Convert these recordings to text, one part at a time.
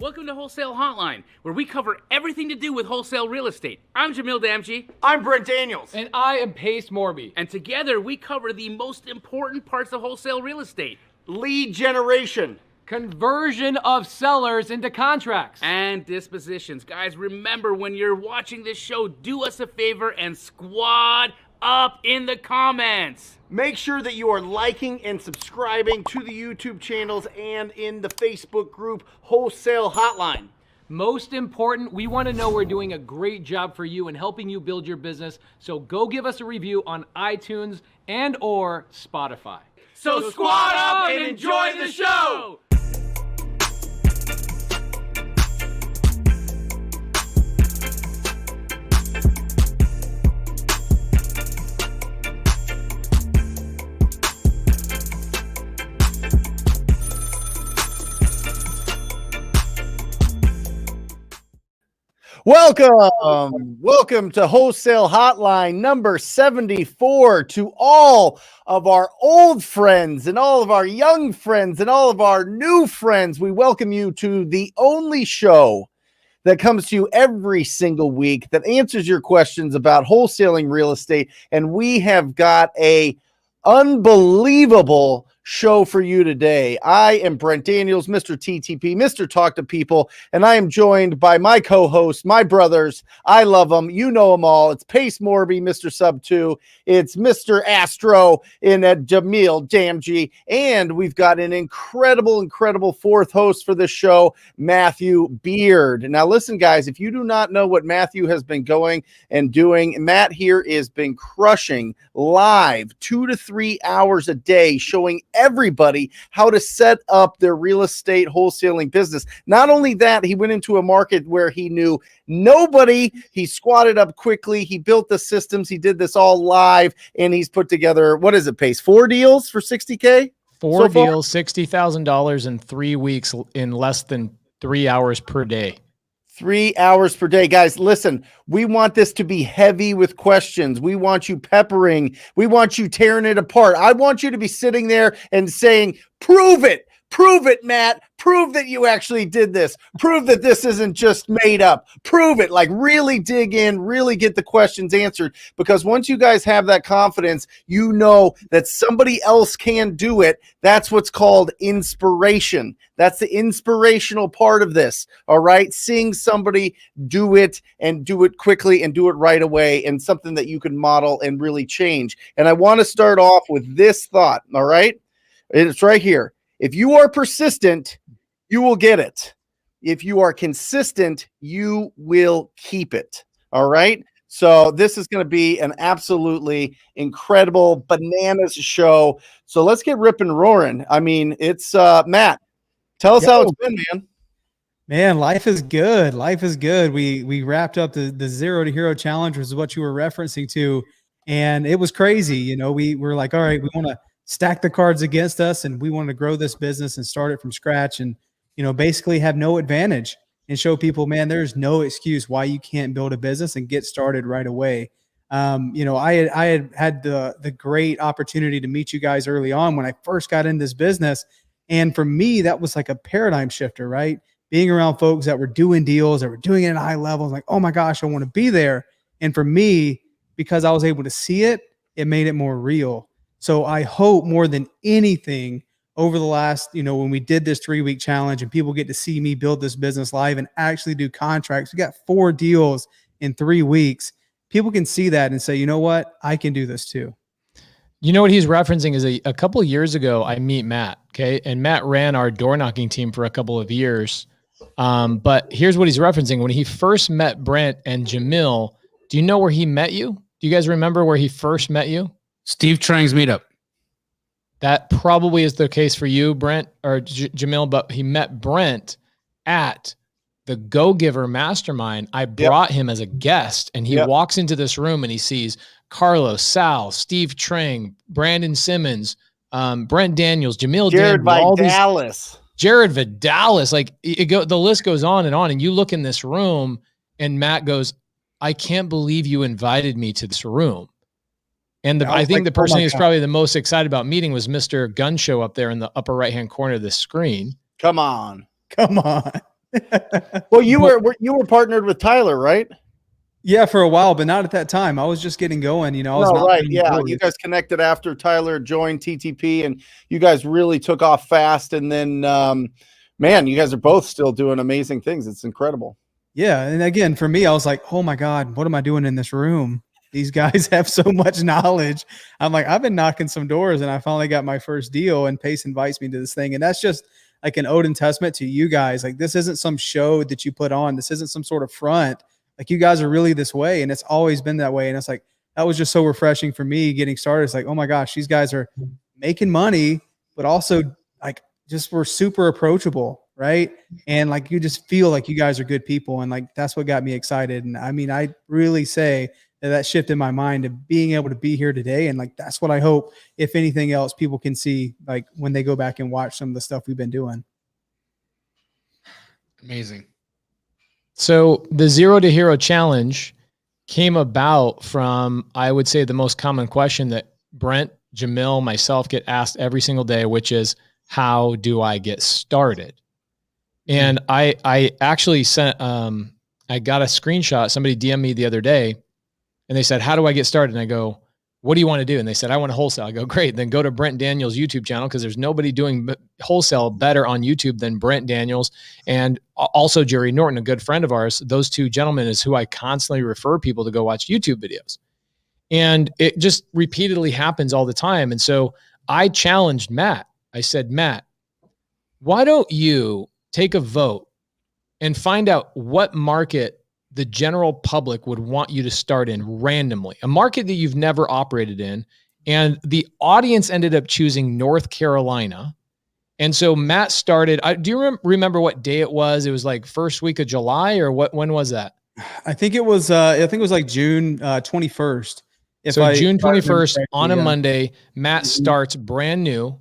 Welcome to Wholesale Hotline, where we cover everything to do with wholesale real estate. I'm Jamil Damji. I'm Brent Daniels. And I am Pace Morby. And together we cover the most important parts of wholesale real estate. Lead generation. Conversion of sellers into contracts. And dispositions. Guys, remember when you're watching this show, do us a favor and squad up in the comments. Make sure that you are liking and subscribing to the YouTube channels and in the Facebook group Wholesale Hotline. Most important, we want to know we're doing a great job for you and helping you build your business. So go give us a review on iTunes and or Spotify. So squad up and enjoy the show! Welcome to Wholesale Hotline number 74. To all of our old friends and all of our young friends and all of our new friends, we welcome you to the only show that comes to you every single week that answers your questions about wholesaling real estate. And we have got a unbelievable show for you today. I am Brent Daniels, Mr. TTP, Mr. Talk to People, and I am joined by my co-hosts, my brothers. I love them. You know them all. It's Pace Morby, Mr. Sub 2. It's Mr. Astro in Jamil Damji. And we've got an incredible fourth host for this show, Matthew Beard. Now listen, guys, if you do not know what Matthew has been going and doing, Matt here has been crushing live 2 to 3 hours a day, showing everybody how to set up their real estate wholesaling business. Not only that, he went into a market where he knew nobody. He squatted up quickly. He built the systems. He did this all live, and he's put together, what is it, Pace? 4 deals for $60K? Four deals, $60,000 in 3 weeks in less than 3 hours per day. 3 hours per day. Guys, listen, we want this to be heavy with questions. We want you peppering. We want you tearing it apart. I want you to be sitting there and saying, prove it. Prove it, Matt. Prove that you actually did this. Prove that this isn't just made up. Prove it. Like, really dig in, really get the questions answered. Because once you guys have that confidence, you know that somebody else can do it. That's what's called inspiration. That's the inspirational part of this. All right. Seeing somebody do it and do it quickly and do it right away, and something that you can model and really change. And I want to start off with this thought. All right. It's right here. If you are persistent, you will get it. If you are consistent, you will keep it. All right. So this is going to be an absolutely incredible bananas show. So let's get ripping roaring. I mean, it's Matt. Tell us how it's been, man. Man, life is good. Life is good. We wrapped up the Zero to Hero Challenge, which is what you were referencing to. And it was crazy. You know, we were like, all right, we want to stack the cards against us, and we want to grow this business and start it from scratch, and, you know, basically have no advantage, and show people, man, there's no excuse why you can't build a business and get started right away. You know, I had the great opportunity to meet you guys early on when I first got in this business. And for me, that was like a paradigm shifter, right? Being around folks that were doing deals, that were doing it at high levels, like, oh my gosh, I want to be there. And for me, because I was able to see it, it made it more real. So I hope more than anything over the last, you know, when we did this 3-week challenge and people get to see me build this business live and actually do contracts, we got 4 deals in 3 weeks. People can see that and say, you know what, I can do this too. You know what he's referencing is a couple of years ago, I meet Matt. Okay. And Matt ran our door knocking team for a couple of years. But here's what he's referencing. When he first met Brent and Jamil, do you know where he met you? Do you guys remember where he first met you? Steve Trang's meetup. That probably is the case for you, Brent or Jamil, but he met Brent at the Go Giver Mastermind. I brought him as a guest, and he walks into this room and he sees Carlos, Sal, Steve Trang, Brandon Simmons, Brent Daniels, Jamil, Jared Vidalis. Jared Vidalis. Like the list goes on, and you look in this room, and Matt goes, I can't believe you invited me to this room. And I think the person who's probably the most excited about meeting was Mr. Gun Show up there in the upper right-hand corner of the screen. Come on. Well, you were partnered with Tyler, right? Yeah, for a while, but not at that time. I was just getting going. I was No, not right. putting Yeah. forward. You guys connected after Tyler joined TTP, and you guys really took off fast. And then, man, you guys are both still doing amazing things. It's incredible. Yeah, and again, for me, I was like, oh my God, what am I doing in this room? These guys have so much knowledge. I'm like, I've been knocking some doors, and I finally got my first deal, and Pace invites me to this thing. And that's just like an ode and testament to you guys. Like, this isn't some show that you put on. This isn't some sort of front. Like, you guys are really this way, and it's always been that way. And it's like, that was just so refreshing for me getting started. It's like, oh my gosh, these guys are making money, but also like just we're super approachable, right? And like you just feel like you guys are good people, and like that's what got me excited. And I mean, I really say that shift in my mind of being able to be here today, and like that's what I hope, if anything else, people can see like when they go back and watch some of the stuff we've been doing. Amazing. So the Zero to Hero Challenge came about from, I would say, the most common question that Brent, Jamil, myself get asked every single day, which is, how do I get started? And I actually sent, I got a screenshot. Somebody DM'd me the other day and they said, how do I get started? And I go, what do you want to do? And they said, I want to wholesale. I go, great. Then go to Brent Daniels' YouTube channel, because there's nobody doing wholesale better on YouTube than Brent Daniels. And also Jerry Norton, a good friend of ours. Those two gentlemen is who I constantly refer people to go watch YouTube videos. And it just repeatedly happens all the time. And so I challenged Matt. I said, Matt, why don't you take a vote and find out what market the general public would want you to start in randomly, a market that you've never operated in. And the audience ended up choosing North Carolina. And so Matt started, do you remember what day it was? It was like first week of July, or what? When was that? I think it was like June 21st. June 21st on a Monday, Matt starts brand new,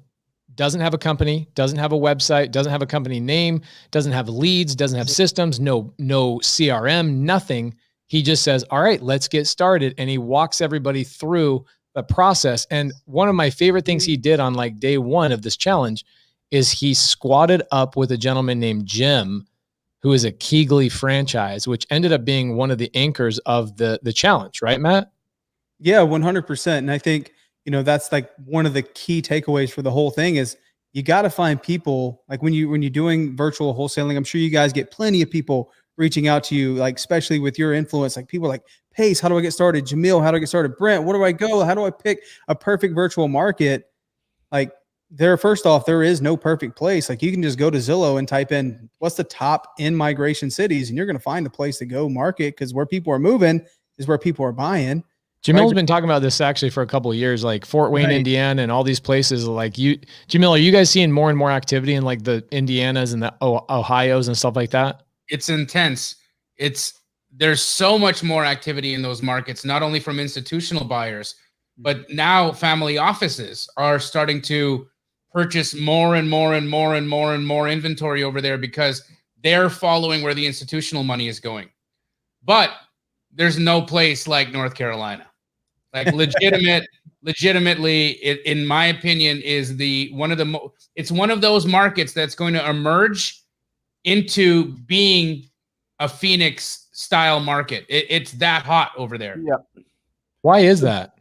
doesn't have a company, doesn't have a website, doesn't have a company name, doesn't have leads, doesn't have systems, no CRM, nothing. He just says, all right, let's get started. And he walks everybody through the process. And one of my favorite things he did on like day one of this challenge is he squatted up with a gentleman named Jim, who is a Keegley franchise, which ended up being one of the anchors of the challenge, right, Matt? Yeah, 100%. And I think, that's like one of the key takeaways for the whole thing is you got to find people like when you're doing virtual wholesaling. I'm sure you guys get plenty of people reaching out to you, like especially with your influence, like people like Pace, how do I get started? Jamil, how do I get started? Brent, where do I go? How do I pick a perfect virtual market? Like first off, there is no perfect place. Like you can just go to Zillow and type in what's the top in-migration cities, and you're going to find a place to go market, because where people are moving is where people are buying. Jamil's been talking about this actually for a couple of years, like Fort Wayne, Indiana, and all these places. Like Jamil, are you guys seeing more and more activity in like the Indianas and the Ohios and stuff like that? It's intense. There's so much more activity in those markets, not only from institutional buyers, but now family offices are starting to purchase more and more and more and more and more inventory over there, because they're following where the institutional money is going. But there's no place like North Carolina. Like legitimately, in my opinion, is it's one of those markets that's going to emerge into being a Phoenix style market. It's that hot over there. Yeah. Why is that?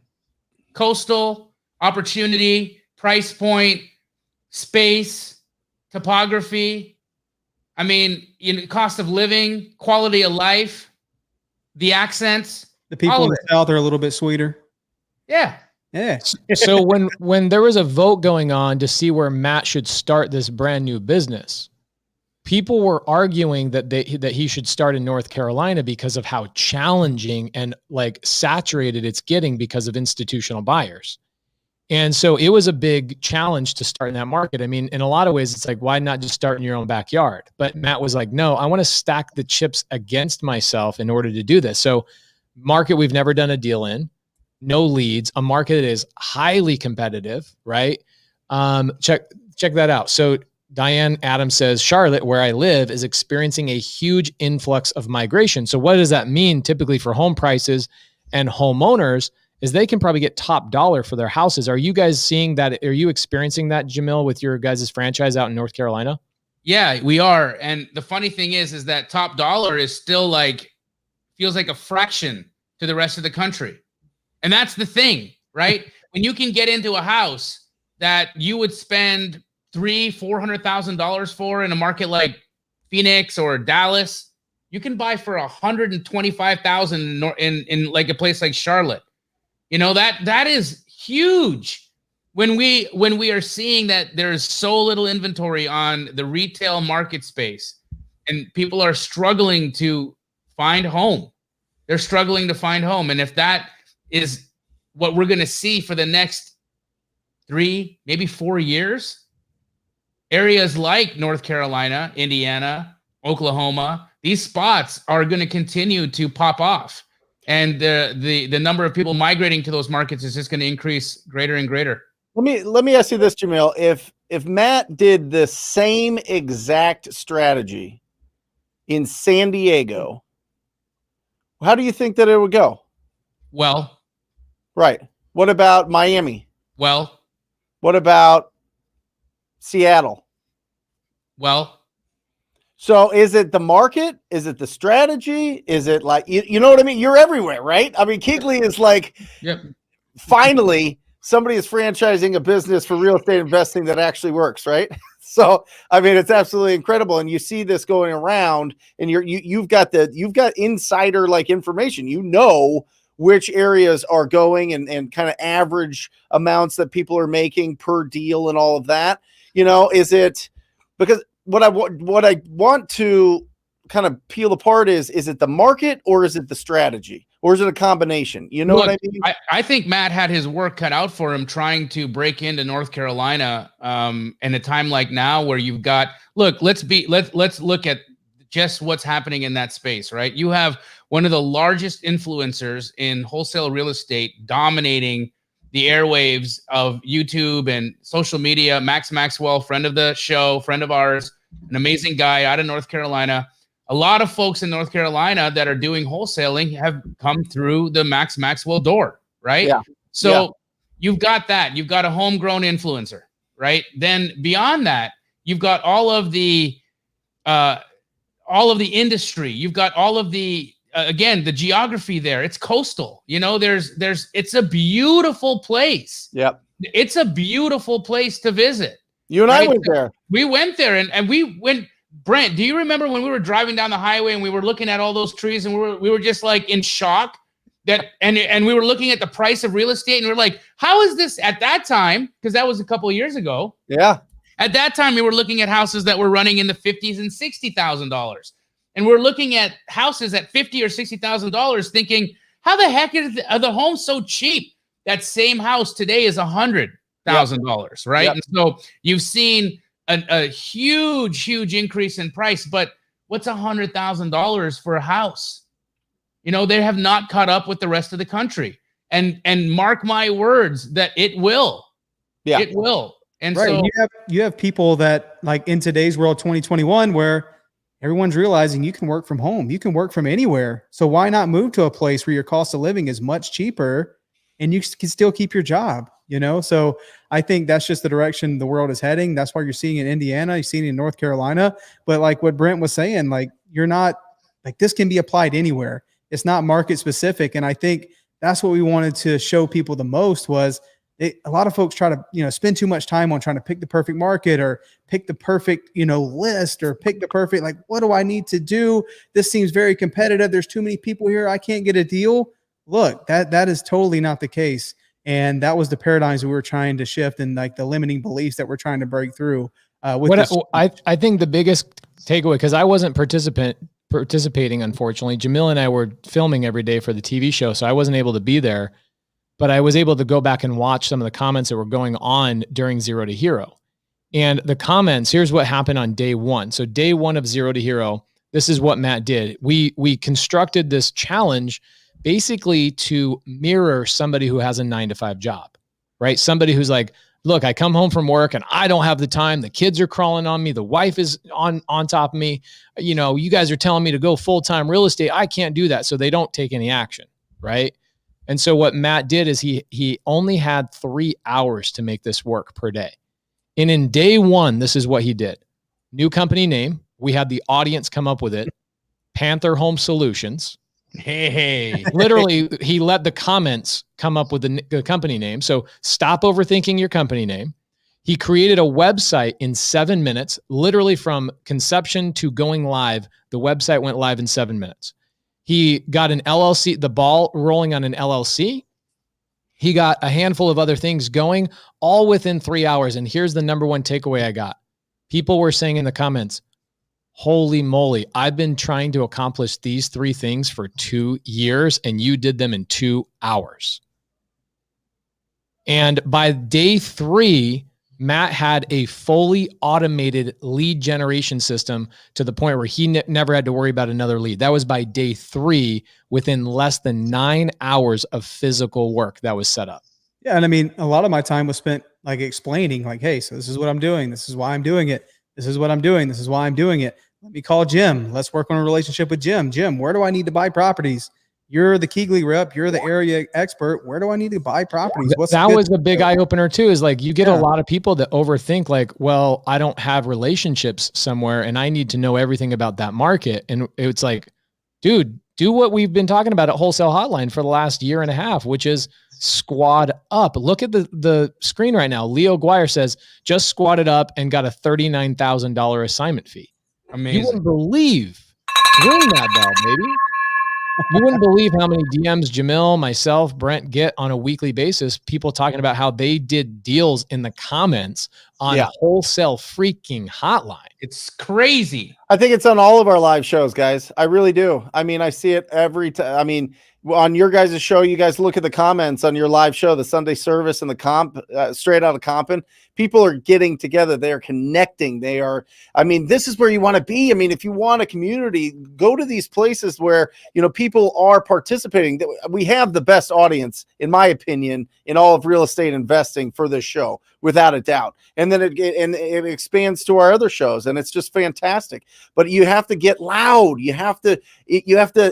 Coastal, opportunity, price point, space, topography. I mean, cost of living, quality of life, the accents. The people in the South are a little bit sweeter. Yeah. Yeah. So when there was a vote going on to see where Matt should start this brand new business, people were arguing that he should start in North Carolina because of how challenging and like saturated it's getting because of institutional buyers. And so it was a big challenge to start in that market. I mean, in a lot of ways, it's like, why not just start in your own backyard? But Matt was like, no, I want to stack the chips against myself in order to do this. So market we've never done a deal in, no leads, a market that is highly competitive, right? Check that out. So Diane Adams says, Charlotte, where I live, is experiencing a huge influx of migration. So what does that mean typically for home prices and homeowners is they can probably get top dollar for their houses. Are you guys seeing that? Are you experiencing that, Jamil, with your guys' franchise out in North Carolina? Yeah, we are. And the funny thing is that top dollar is still like, feels like a fraction to the rest of the country. And that's the thing, right? When you can get into a house that you would spend $300,000-$400,000 for in a market like Phoenix or Dallas, you can buy for $125,000 in like a place like Charlotte. You know, that is huge. When we are seeing that there's so little inventory on the retail market space and people are struggling to find home. They're struggling to find home. And if that is what we're going to see for the next 3, maybe 4 years, areas like North Carolina, Indiana, Oklahoma, these spots are going to continue to pop off. And the number of people migrating to those markets is just going to increase greater and greater. Let me ask you this, Jamil. If Matt did the same exact strategy in San Diego, how do you think that it would go? Well, right. What about Miami? Well, what about Seattle? Well, so is it the market? Is it the strategy? Is it like, you know what I mean? You're everywhere, right? I mean, Keegley is like, yep. Finally, somebody is franchising a business for real estate investing that actually works, right? So, I mean, it's absolutely incredible. And you see this going around and you've got insider like information, you know, which areas are going and kind of average amounts that people are making per deal and all of that. You know, is it because what I want to kind of peel apart is it the market or is it the strategy or is it a combination? You know what I mean? I think Matt had his work cut out for him trying to break into North Carolina in a time like now where you've got, let's look at just what's happening in that space, right? You have one of the largest influencers in wholesale real estate dominating the airwaves of YouTube and social media. Max Maxwell, friend of the show, friend of ours, an amazing guy out of North Carolina. A lot of folks in North Carolina that are doing wholesaling have come through the Max Maxwell door, right? Yeah. So you've got that. You've got a homegrown influencer, right? Then beyond that, you've got all of the industry. You've got all of the again, the geography there. It's coastal. You know, it's a beautiful place. Yep. It's a beautiful place to visit. You and I went there. We went there and we went. Brent, do you remember when we were driving down the highway and we were looking at all those trees and we were just like in shock that and we were looking at the price of real estate and we we're like, how is this at that time? Because that was a couple of years ago. Yeah. At that time, we were looking at houses that were running in the $50,000 and $60,000. And we're looking at houses at $50,000 or $60,000 thinking, how the heck are the homes so cheap? That same house today is $100,000, right? Yep. And so you've seen a huge increase in price, but what's $100,000 for a house? You know, they have not caught up with the rest of the country. And mark my words that it will. Yeah. It will. And right. So you have people that, like in today's world, 2021, where everyone's realizing you can work from home, you can work from anywhere. So why not move to a place where your cost of living is much cheaper and you can still keep your job, you know? So I think that's just the direction the world is heading. That's why you're seeing in Indiana, you're seeing in North Carolina. But like what Brent was saying, like you're not like this can be applied anywhere. It's not market specific. And I think that's what we wanted to show people the most was a lot of folks try to, you know, spend too much time on trying to pick the perfect market or pick the perfect, you know, list or pick the perfect, like, what do I need to do? This seems very competitive. There's too many people here. I can't get a deal. Look, that is totally not the case. And that was the paradigms we were trying to shift and like the limiting beliefs that we're trying to break through. I think the biggest takeaway, because I wasn't participating, unfortunately. Jamil and I were filming every day for the TV show, so I wasn't able to be there. But I was able to go back and watch some of the comments that were going on during Zero to Hero. And the comments, here's what happened on day one. So day one of Zero to Hero, this is what Matt did. We constructed this challenge basically to mirror somebody who has a 9-to-5 job, right? Somebody who's like, look, I come home from work and I don't have the time. The kids are crawling on me. The wife is on top of me. You know, you guys are telling me to go full-time real estate. I can't do that. So they don't take any action, right? And so what Matt did is he only had 3 hours to make this work per day. And in day one, this is what he did. new company name. We had the audience come up with it. Panther Home Solutions. Hey, Literally, he let the comments come up with the company name. So stop overthinking your company name. He created a website in 7 minutes, literally from conception to going live. The website went live in 7 minutes. He got an LLC, the ball rolling on an LLC. He got a handful of other things going, all within 3 hours. And here's the number one takeaway I got. People were saying in the comments, holy moly, I've been trying to accomplish these 3 things for 2 years, and you did them in 2 hours. And by day 3, Matt had a fully automated lead generation system to the point where he never had to worry about another lead. That was by day 3, within less than 9 hours of physical work that was set up. Yeah. And I mean, a lot of my time was spent like explaining like, hey, so this is what I'm doing. This is why I'm doing it. This is what I'm doing. This is why I'm doing it. Let me call Jim. Let's work on a relationship with Jim. Jim, where do I need to buy properties? You're the Keegley rep. You're the area expert. Where do I need to buy properties? That was a big eye opener too, is like, you get a lot of people that overthink like, well, I don't have relationships somewhere and I need to know everything about that market. And it's like, dude, do what we've been talking about at Wholesale Hotline for the last year and a half, which is squad up. Look at the screen right now. Leo Guire says, just squatted up and got a $39,000 assignment fee. amazing. You wouldn't believe. Ring that bell, baby. You wouldn't believe how many DMs Jamil, myself, Brent get on a weekly basis. People talking about how they did deals in the comments on Wholesale freaking Hotline. It's crazy. I think it's on all of our live shows, guys. I really do. I mean, I see it every time. I mean, on your guys' show, you guys look at the comments on your live show, the Sunday service and the comp, straight out of Compton. People are getting together. They are connecting. They are, I mean, this is where you want to be. I mean, if you want a community, go to these places where, you know, people are participating. We have the best audience, in my opinion, in all of real estate investing for this show, without a doubt. And then it expands to our other shows, and it's just fantastic. But you have to get loud. You have to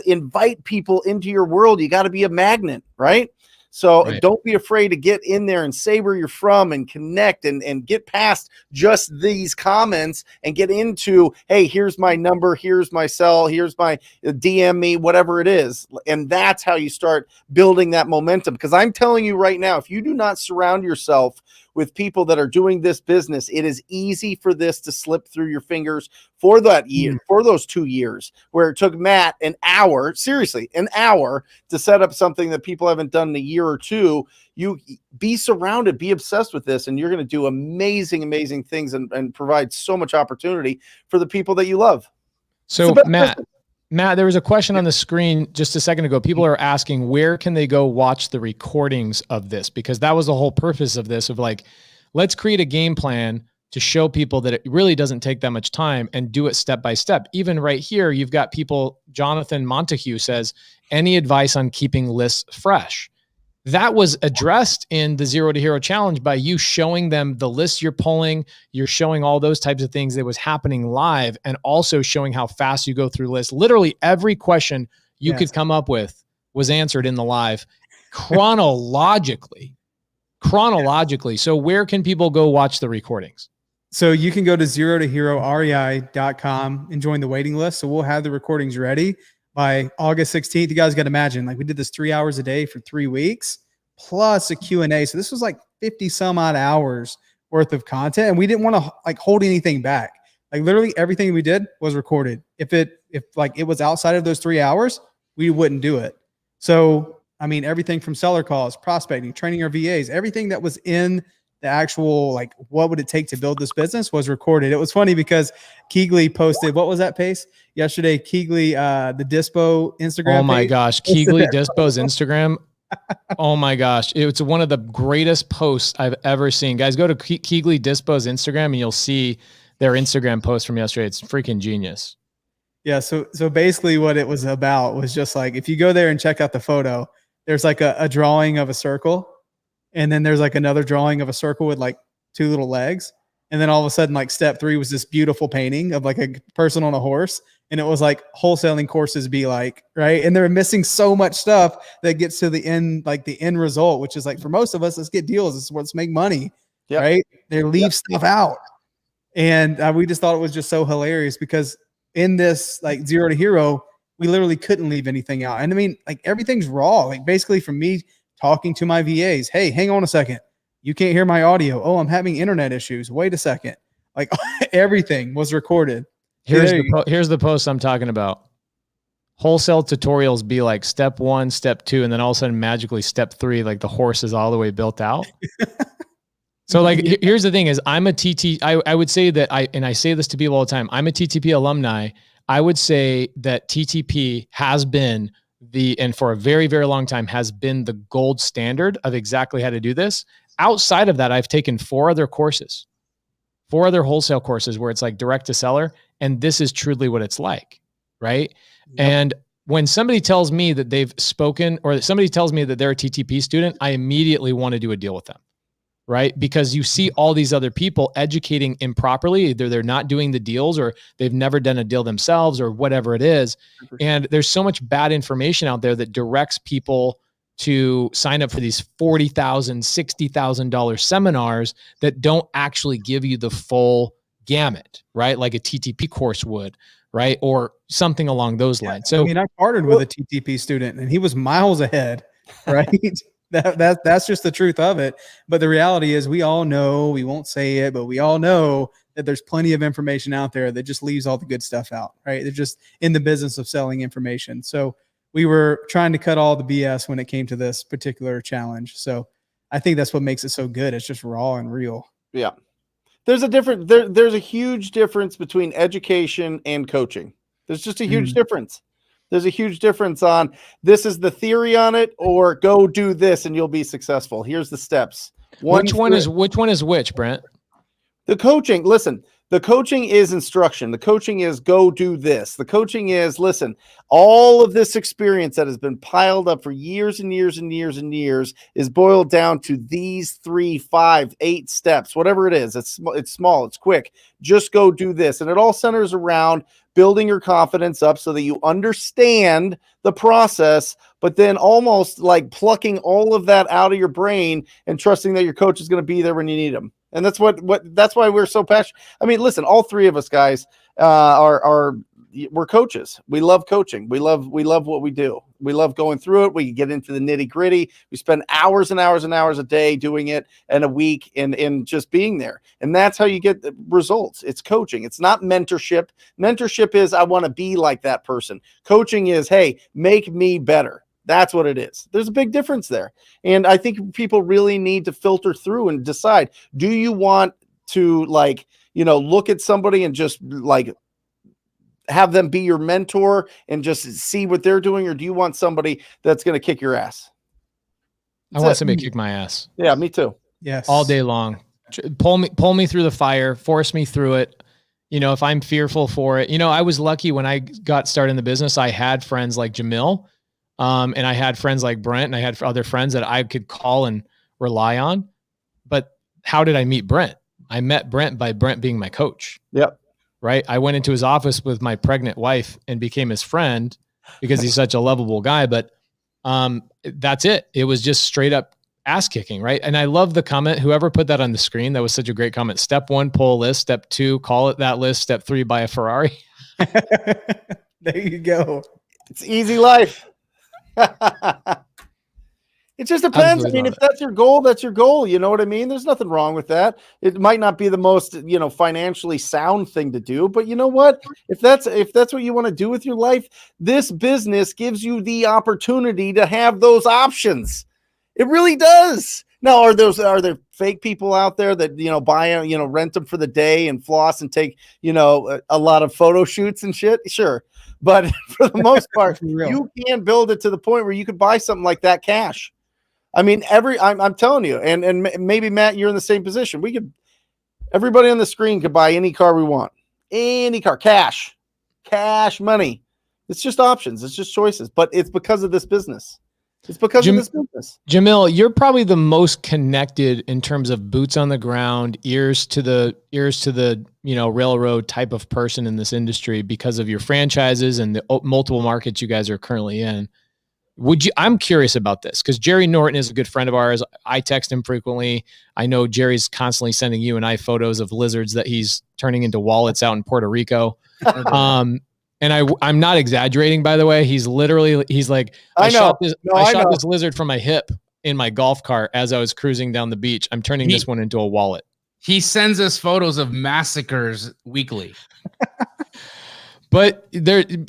invite people into your world. You got to be a magnet, right? So don't be afraid to get in there and say where you're from and connect and get past just these comments and get into, hey, here's my number, here's my cell, here's my DM me, whatever it is. And that's how you start building that momentum. Because I'm telling you right now, if you do not surround yourself with people that are doing this business, it is easy for this to slip through your fingers for that year, for those 2 years, where it took Matt an hour, seriously, an hour to set up something that people haven't done in a year or two. You be surrounded, be obsessed with this, and you're going to do amazing, amazing things and provide so much opportunity for the people that you love. So Matt, there was a question on the screen just a second ago. People are asking, where can they go watch the recordings of this? Because that was the whole purpose of this, of like, let's create a game plan to show people that it really doesn't take that much time and do it step by step. Even right here, you've got people, Jonathan Montague says, any advice on keeping lists fresh? That was addressed in the Zero to Hero Challenge by you showing them the lists you're pulling. You're showing all those types of things that was happening live, and also showing how fast you go through lists. Literally every question you could come up with was answered in the live chronologically. So where can people go watch the recordings? So you can go to zerotoherorei.com and join the waiting list. So we'll have the recordings ready by August 16th. You guys got to imagine, like, we did this 3 hours a day for 3 weeks, plus a Q&A. So this was like 50 some odd hours worth of content. And we didn't want to like hold anything back. Like literally everything we did was recorded. If it was outside of those 3 hours, we wouldn't do it. So, I mean, everything from seller calls, prospecting, training our VAs, everything that was in the actual, like, what would it take to build this business was recorded. It was funny because Keegley posted, what was that pace yesterday? Keegley, the Dispo Instagram. Oh my gosh. Keegley Dispo's Instagram. Oh my gosh. It's one of the greatest posts I've ever seen. Guys, go to Keegley Dispo's Instagram and you'll see their Instagram post from yesterday. It's freaking genius. Yeah. So basically what it was about was just like, if you go there and check out the photo, there's like a drawing of a circle. And then there's like another drawing of a circle with like 2 little legs. And then all of a sudden, like step 3 was this beautiful painting of like a person on a horse. And it was like wholesaling courses be like, right. And they're missing so much stuff that gets to the end, like the end result, which is like, for most of us, let's get deals. Let's make money. Right. They leave stuff out. And we just thought it was just so hilarious because in this like 0 to hero, we literally couldn't leave anything out. And I mean, like everything's raw. Like basically from me talking to my VAs, hey, hang on a second. You can't hear my audio. Oh, I'm having internet issues. Wait a second. Like everything was recorded. Here's the post I'm talking about. Wholesale tutorials be like step 1, step 2, and then all of a sudden magically step 3, like the horse is all the way built out. So like, here's the thing is I'm a TT. I would say that I say this to people all the time. I'm a TTP alumni. I would say that TTP has been and for a very, very long time has been the gold standard of exactly how to do this. Outside of that, I've taken 4 other courses, 4 other wholesale courses where it's like direct to seller. And this is truly what it's like. Right. Yep. And when somebody tells me that they've spoken or that somebody tells me that they're a TTP student, I immediately want to do a deal with them. Right. Because you see all these other people educating improperly. Either they're not doing the deals or they've never done a deal themselves or whatever it is. And there's so much bad information out there that directs people to sign up for these $40,000, $60,000 seminars that don't actually give you the full gamut, right? Like a TTP course would, right? Or something along those lines. So I mean, I partnered with a TTP student and he was miles ahead, right? That's just the truth of it. But the reality is we all know, we won't say it, but we all know that there's plenty of information out there that just leaves all the good stuff out, right? They're just in the business of selling information. So we were trying to cut all the BS when it came to this particular challenge. So I think that's what makes it so good. It's just raw and real. Yeah. There's a huge difference between education and coaching. There's just a huge difference. There's a huge difference on this is the theory on it or go do this and you'll be successful. Here's the steps. Which one is which, Brent? The coaching, listen, the coaching is instruction. The coaching is go do this. The coaching is, listen, all of this experience that has been piled up for years and years and years and years is boiled down to these 3, 5, 8 steps, whatever it is. It's small, it's quick. Just go do this. And it all centers around building your confidence up so that you understand the process, but then almost like plucking all of that out of your brain and trusting that your coach is going to be there when you need them. And that's that's why we're so passionate. I mean, listen, all 3 of us guys we're coaches. We love coaching. We love what we do. We love going through it. We get into the nitty gritty. We spend hours and hours and hours a day doing it and a week and just being there. And that's how you get the results. It's coaching. It's not mentorship. Mentorship is, I want to be like that person. Coaching is, hey, make me better. That's what it is. There's a big difference there. And I think people really need to filter through and decide, do you want to look at somebody and just have them be your mentor and just see what they're doing? Or do you want somebody that's going to kick your ass? I want somebody to kick my ass. Yeah, me too. Yes. All day long. Pull me through the fire, force me through it. If I'm fearful for it, I was lucky when I got started in the business. I had friends like Jamil. And I had friends like Brent and I had other friends that I could call and rely on. But how did I meet Brent? I met Brent by Brent being my coach. Yep. Right. I went into his office with my pregnant wife and became his friend because he's such a lovable guy. But that's it. It was just straight up ass kicking. Right. And I love the comment, whoever put that on the screen, that was such a great comment. Step 1, pull a list. Step 2, call it that list. Step 3, buy a Ferrari. There you go. It's easy life. It just depends. I mean, if that's your goal, that's your goal. You know what I mean? There's nothing wrong with that. It might not be the most, financially sound thing to do, but you know what? If that's what you want to do with your life, this business gives you the opportunity to have those options. It really does. Now, are there fake people out there that, buy, rent them for the day and floss and take, a lot of photo shoots and shit? Sure. But for the most part, you can build it to the point where you could buy something like that cash. I mean, I'm telling you, and maybe Matt, you're in the same position. Everybody on the screen could buy any car we want, any car, cash money. It's just options. It's just choices, but it's because of this business. It's because of this business. Jamil, you're probably the most connected in terms of boots on the ground, ears to the railroad type of person in this industry because of your franchises and the multiple markets you guys are currently in. I'm curious about this because Jerry Norton is a good friend of ours. I text him frequently. I know Jerry's constantly sending you and I photos of lizards that he's turning into wallets out in Puerto Rico. And I'm not exaggerating, by the way. He's like, I shot this lizard from my hip in my golf cart as I was cruising down the beach. I'm turning this one into a wallet. He sends us photos of massacres weekly. But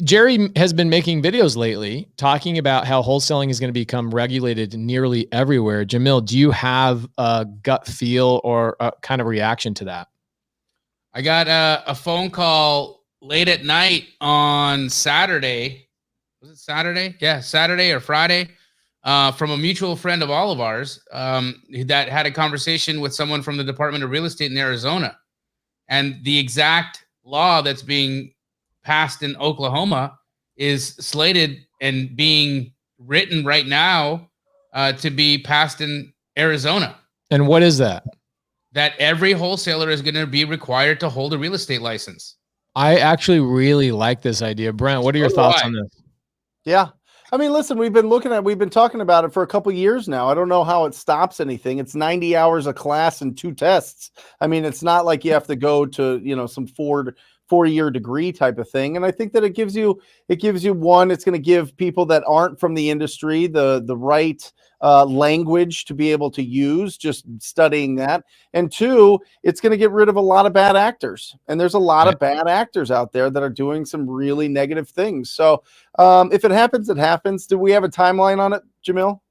Jerry has been making videos lately talking about how wholesaling is going to become regulated nearly everywhere. Jamil, do you have a gut feel or a kind of reaction to that? I got a phone call late at night on Saturday. Was it Saturday? Yeah, Saturday or Friday, from a mutual friend of all of ours that had a conversation with someone from the Department of Real Estate in Arizona. And the exact law that's being passed in Oklahoma is slated and being written right now to be passed in Arizona. And what is that? That every wholesaler is going to be required to hold a real estate license. I actually really like this idea. Brent, what are your thoughts on this? Yeah. I mean, listen, we've been talking about it for a couple of years now. I don't know how it stops anything. It's 90 hours of class and 2 tests. I mean, it's not like you have to go to, some 4-year degree type of thing. And I think that it gives you one, it's going to give people that aren't from the industry the right language to be able to use just studying that. And 2, it's going to get rid of a lot of bad actors. And there's a lot of bad actors out there that are doing some really negative things. So if it happens, it happens. Do we have a timeline on it, Jamil?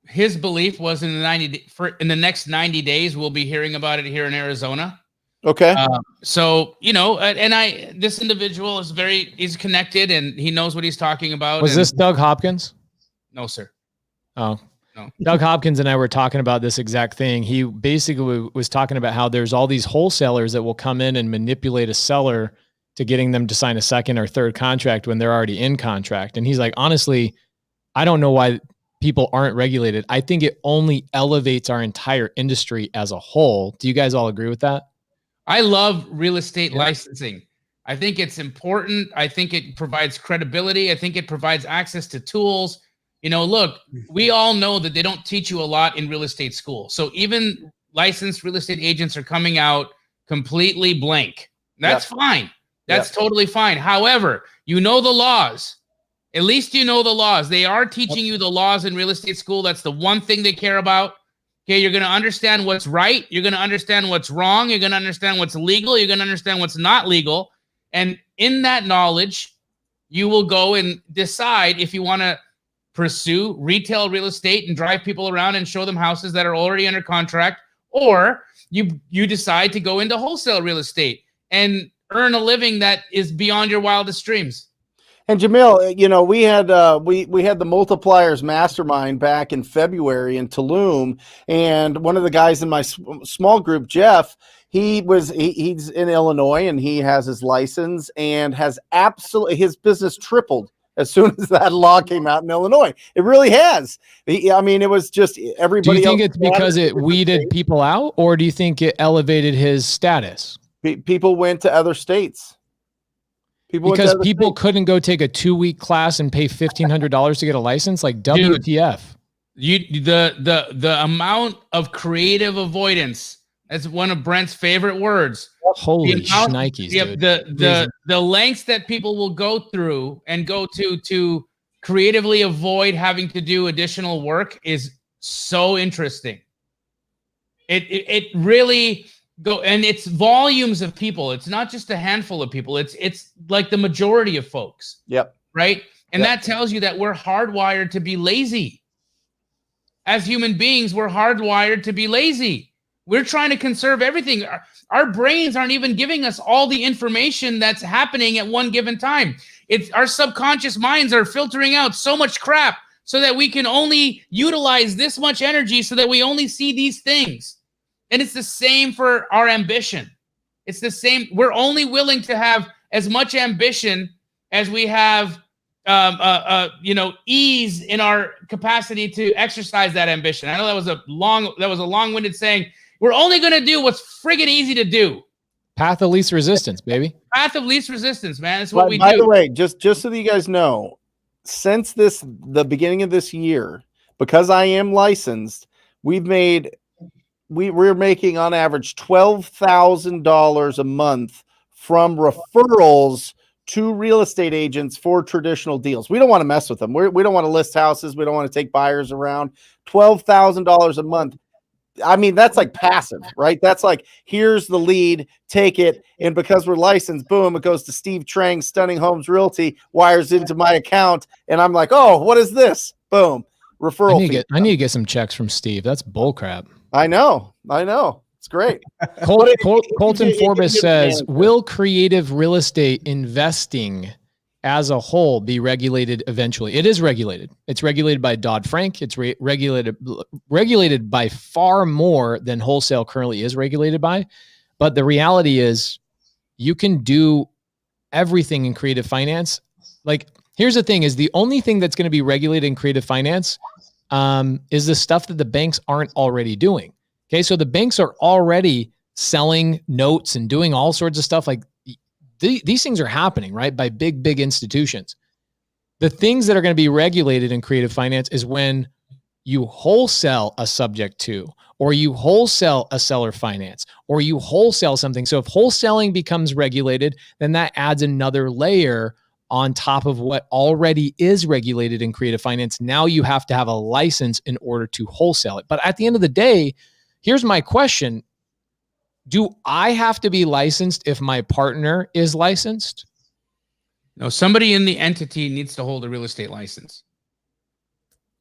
His belief was in the next 90 days, we'll be hearing about it here in Arizona. Okay. So, this individual he's connected and he knows what he's talking about. Was this Doug Hopkins? No, sir. Oh, no. Doug Hopkins and I were talking about this exact thing. He basically was talking about how there's all these wholesalers that will come in and manipulate a seller to getting them to sign a second or third contract when they're already in contract. And he's like, honestly, I don't know why people aren't regulated. I think it only elevates our entire industry as a whole. Do you guys all agree with that? I love real estate licensing. I think it's important. I think it provides credibility. I think it provides access to tools. Look, we all know that they don't teach you a lot in real estate school. So even licensed real estate agents are coming out completely blank. That's fine. That's totally fine. However, the laws. At least you know the laws. They are teaching you the laws in real estate school. That's the one thing they care about. Okay, you're going to understand what's right. You're going to understand what's wrong. You're going to understand what's legal. You're going to understand what's not legal. And in that knowledge, you will go and decide if you want to pursue retail real estate and drive people around and show them houses that are already under contract, or you decide to go into wholesale real estate and earn a living that is beyond your wildest dreams. And Jamil, we had the Multipliers Mastermind back in February in Tulum, and one of the guys in my small group, Jeff, he's in Illinois and he has his license and has his business tripled as soon as that law came out in Illinois. It really has. It was just everybody. Do you think it's because it weeded people out, or do you think it elevated his status? People went to other states. Because people couldn't go take a 2-week class and pay $1,500 to get a license, like WTF. The amount of creative avoidance, that's one of Brent's favorite words. Holy shnikes, dude. The lengths that people will go through and go to creatively avoid having to do additional work is so interesting. It really and it's volumes of people. It's not just a handful of people. It's like the majority of folks. Yep. Right. And that tells you that we're hardwired to be lazy. As human beings, we're hardwired to be lazy. We're trying to conserve everything. Our brains aren't even giving us all the information that's happening at one given time. Our subconscious minds are filtering out so much crap so that we can only utilize this much energy so that we only see these things. And it's the same for our ambition. It's the same. We're only willing to have as much ambition as we have, ease in our capacity to exercise that ambition. I know that was a long-winded saying. We're only going to do what's friggin' easy to do. Path of least resistance, baby. Path of least resistance, man. That's what we do. By the way, just so that you guys know, since the beginning of this year, because I am licensed, we've made we're making on average $12,000 a month from referrals to real estate agents for traditional deals. We don't want to mess with them. We don't want to list houses. We don't want to take buyers around. $12,000 a month. I mean, that's like passive, right? That's like, here's the lead, take it. And because we're licensed, boom, it goes to Steve Trang, Stunning Homes Realty, wires into my account. And I'm like, oh, what is this? Boom. Referral fee. I need to get some checks from Steve. That's bull crap. I know. It's great. Colton Forbes says, will creative real estate investing as a whole be regulated eventually? It is regulated. It's regulated by Dodd-Frank. It's regulated by far more than wholesale currently is regulated by. But the reality is you can do everything in creative finance. Like, here's the thing, is the only thing that's going to be regulated in creative finance is the stuff that the banks aren't already doing. Okay. So the banks are already selling notes and doing all sorts of stuff. Like, these things are happening, right? By big institutions. The things that are going to be regulated in creative finance is when you wholesale a subject to, or you wholesale a seller finance, or you wholesale something. So if wholesaling becomes regulated, then that adds another layer on top of what already is regulated in creative finance. Now you have to have a license in order to wholesale it. But at the end of the day, here's my question. Do I have to be licensed if my partner is licensed? No, somebody in the entity needs to hold a real estate license.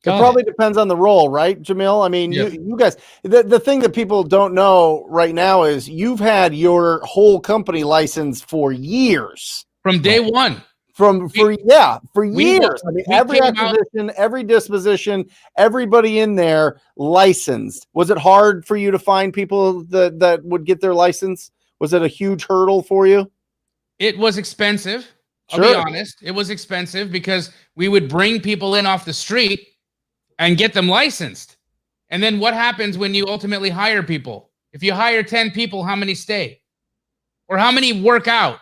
It probably depends on the role, right, Jamil? I mean, Yep. you guys, the thing that people don't know right now is you've had your whole company licensed for years. From day one. For years. I mean, every came out- acquisition, every disposition, everybody in there licensed. Was it hard for you to find people that would get their license? Was it a huge hurdle for you? It was expensive. I'll be honest. It was expensive because we would bring people in off the street and get them licensed. And then what happens when you ultimately hire people? If you hire 10 people, how many stay? Or how many work out?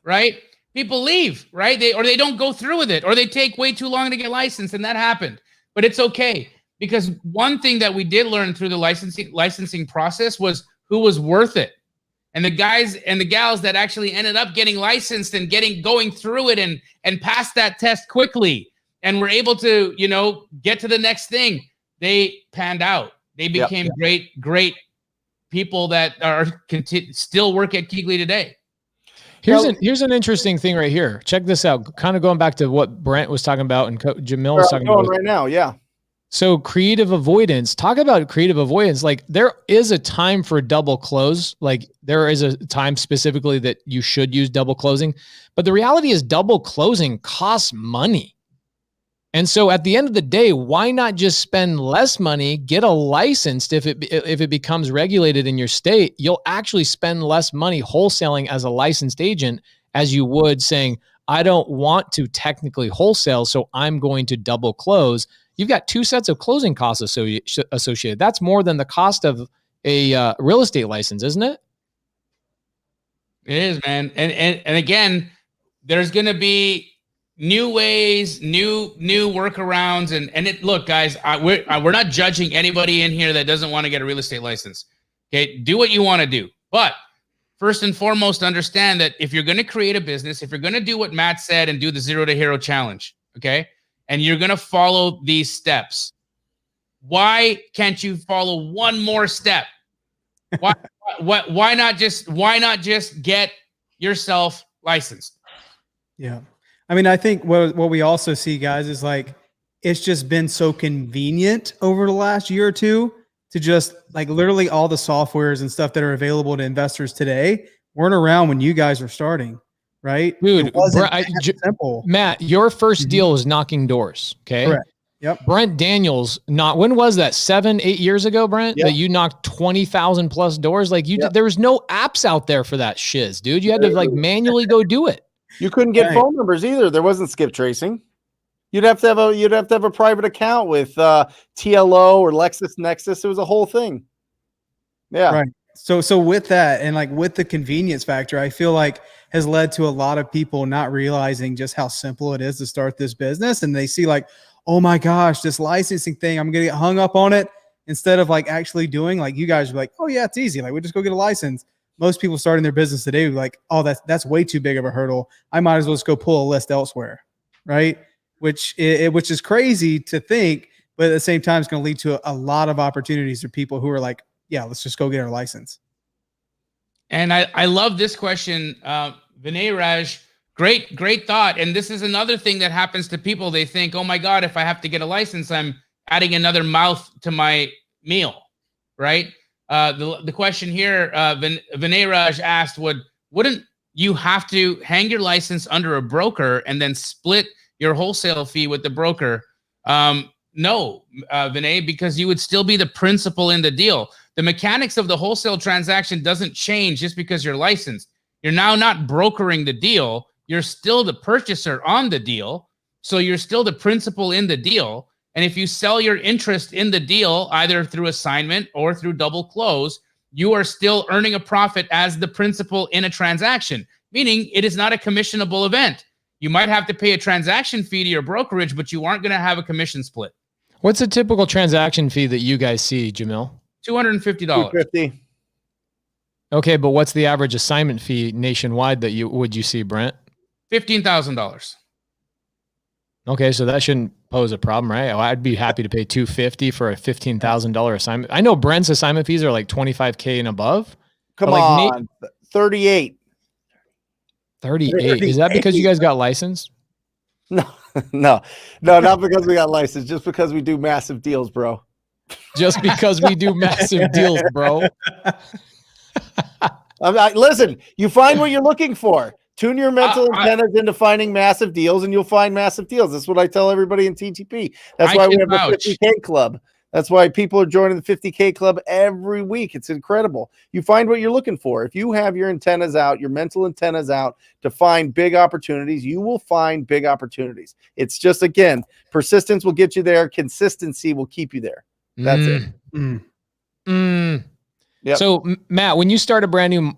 Right? People leave, right? They don't go through with it, or they take way too long to get licensed, and that happened. But it's okay, because one thing that we did learn through the licensing process was who was worth it. And the guys and the gals that actually ended up getting licensed and going through it and passed that test quickly and were able to, get to the next thing, they panned out. They became great people that are still work at Keegley today. Here's an interesting thing right here. Check this out. Kind of going back to what Brent was talking about and Jamil was talking about right now. Yeah. So creative avoidance, talk about creative avoidance. Like, there is a time for double close. Like, there is a time specifically that you should use double closing, but the reality is double closing costs money. And so at the end of the day, why not just spend less money, get a license? If it becomes regulated in your state, you'll actually spend less money wholesaling as a licensed agent as you would saying, I don't want to technically wholesale, so I'm going to double close. You've got two sets of closing costs associated. That's more than the cost of a real estate license, isn't it? It is, man. And again, there's going to be new ways, new workarounds, and look, guys, we're not judging anybody in here that doesn't want to get a real estate license. Okay, do what you want to do, but first and foremost, understand that if you're going to create a business, if you're going to do what Matt said and do the 0 to Hero challenge, okay, and you're going to follow these steps, why can't you follow one more step? Why not just get yourself licensed? Yeah. I mean, I think what we also see, guys, is like, it's just been so convenient over the last year or two to just like literally all the softwares and stuff that are available to investors today weren't around when you guys were starting, right? Dude, simple. Matt, your first deal was knocking doors. Okay. Correct. Yep. Brent Daniels, when was that? 7-8 years ago, Brent, yep. that you knocked 20,000 plus doors. Like there was no apps out there for that shiz, dude. You had to like manually go do it. You couldn't get phone numbers either. There wasn't skip tracing. You'd have to have a private account with TLO or LexisNexis. It was a whole thing. Yeah. Right. So with that, and like with the convenience factor, I feel like has led to a lot of people not realizing just how simple it is to start this business. And they see like, oh my gosh, this licensing thing, I'm going to get hung up on it. instead of like actually doing, like you guys are like, oh yeah, it's easy. Like we just go get a license. Most people starting their business today like, oh, that's way too big of a hurdle. I might as well just go pull a list elsewhere, right? Which is crazy to think, but at the same time, it's going to lead to a lot of opportunities for people who are like, yeah, let's just go get our license. And I love this question, Vinay Raj. Great thought. And this is another thing that happens to people. They think, oh my God, if I have to get a license, I'm adding another mouth to my meal, right? The question here, Vinay Raj asked, wouldn't you have to hang your license under a broker and then split your wholesale fee with the broker? No, Vinay, because you would still be the principal in the deal. The mechanics of the wholesale transaction doesn't change just because you're licensed. You're now not brokering the deal. You're still the purchaser on the deal. So you're still the principal in the deal. And if you sell your interest in the deal, either through assignment or through double close, you are still earning a profit as the principal in a transaction, meaning it is not a commissionable event. You might have to pay a transaction fee to your brokerage, but you aren't going to have a commission split. What's a typical transaction fee that you guys see, Jamil? $250. $250. Okay, but what's the average assignment fee nationwide that you see, Brent? $15,000. Okay, so that shouldn't pose a problem, right? I'd be happy to pay $250 for a $15,000 assignment. I know Brent's assignment fees are like $25K and above. Come on, 38. 38. Is that because you guys got licensed? No, not because we got licensed, just because we do massive deals, bro. Just because we do massive deals, bro. Listen, you find what you're looking for. Tune your mental antennas into finding massive deals, and you'll find massive deals. That's what I tell everybody in TTP. That's why we have the 50K club. That's why people are joining the 50K club every week. It's incredible. You find what you're looking for. If you have your antennas out, your mental antennas out to find big opportunities, you will find big opportunities. It's just, again, persistence will get you there. Consistency will keep you there. That's it. Yep. So, Matt, when you start a brand new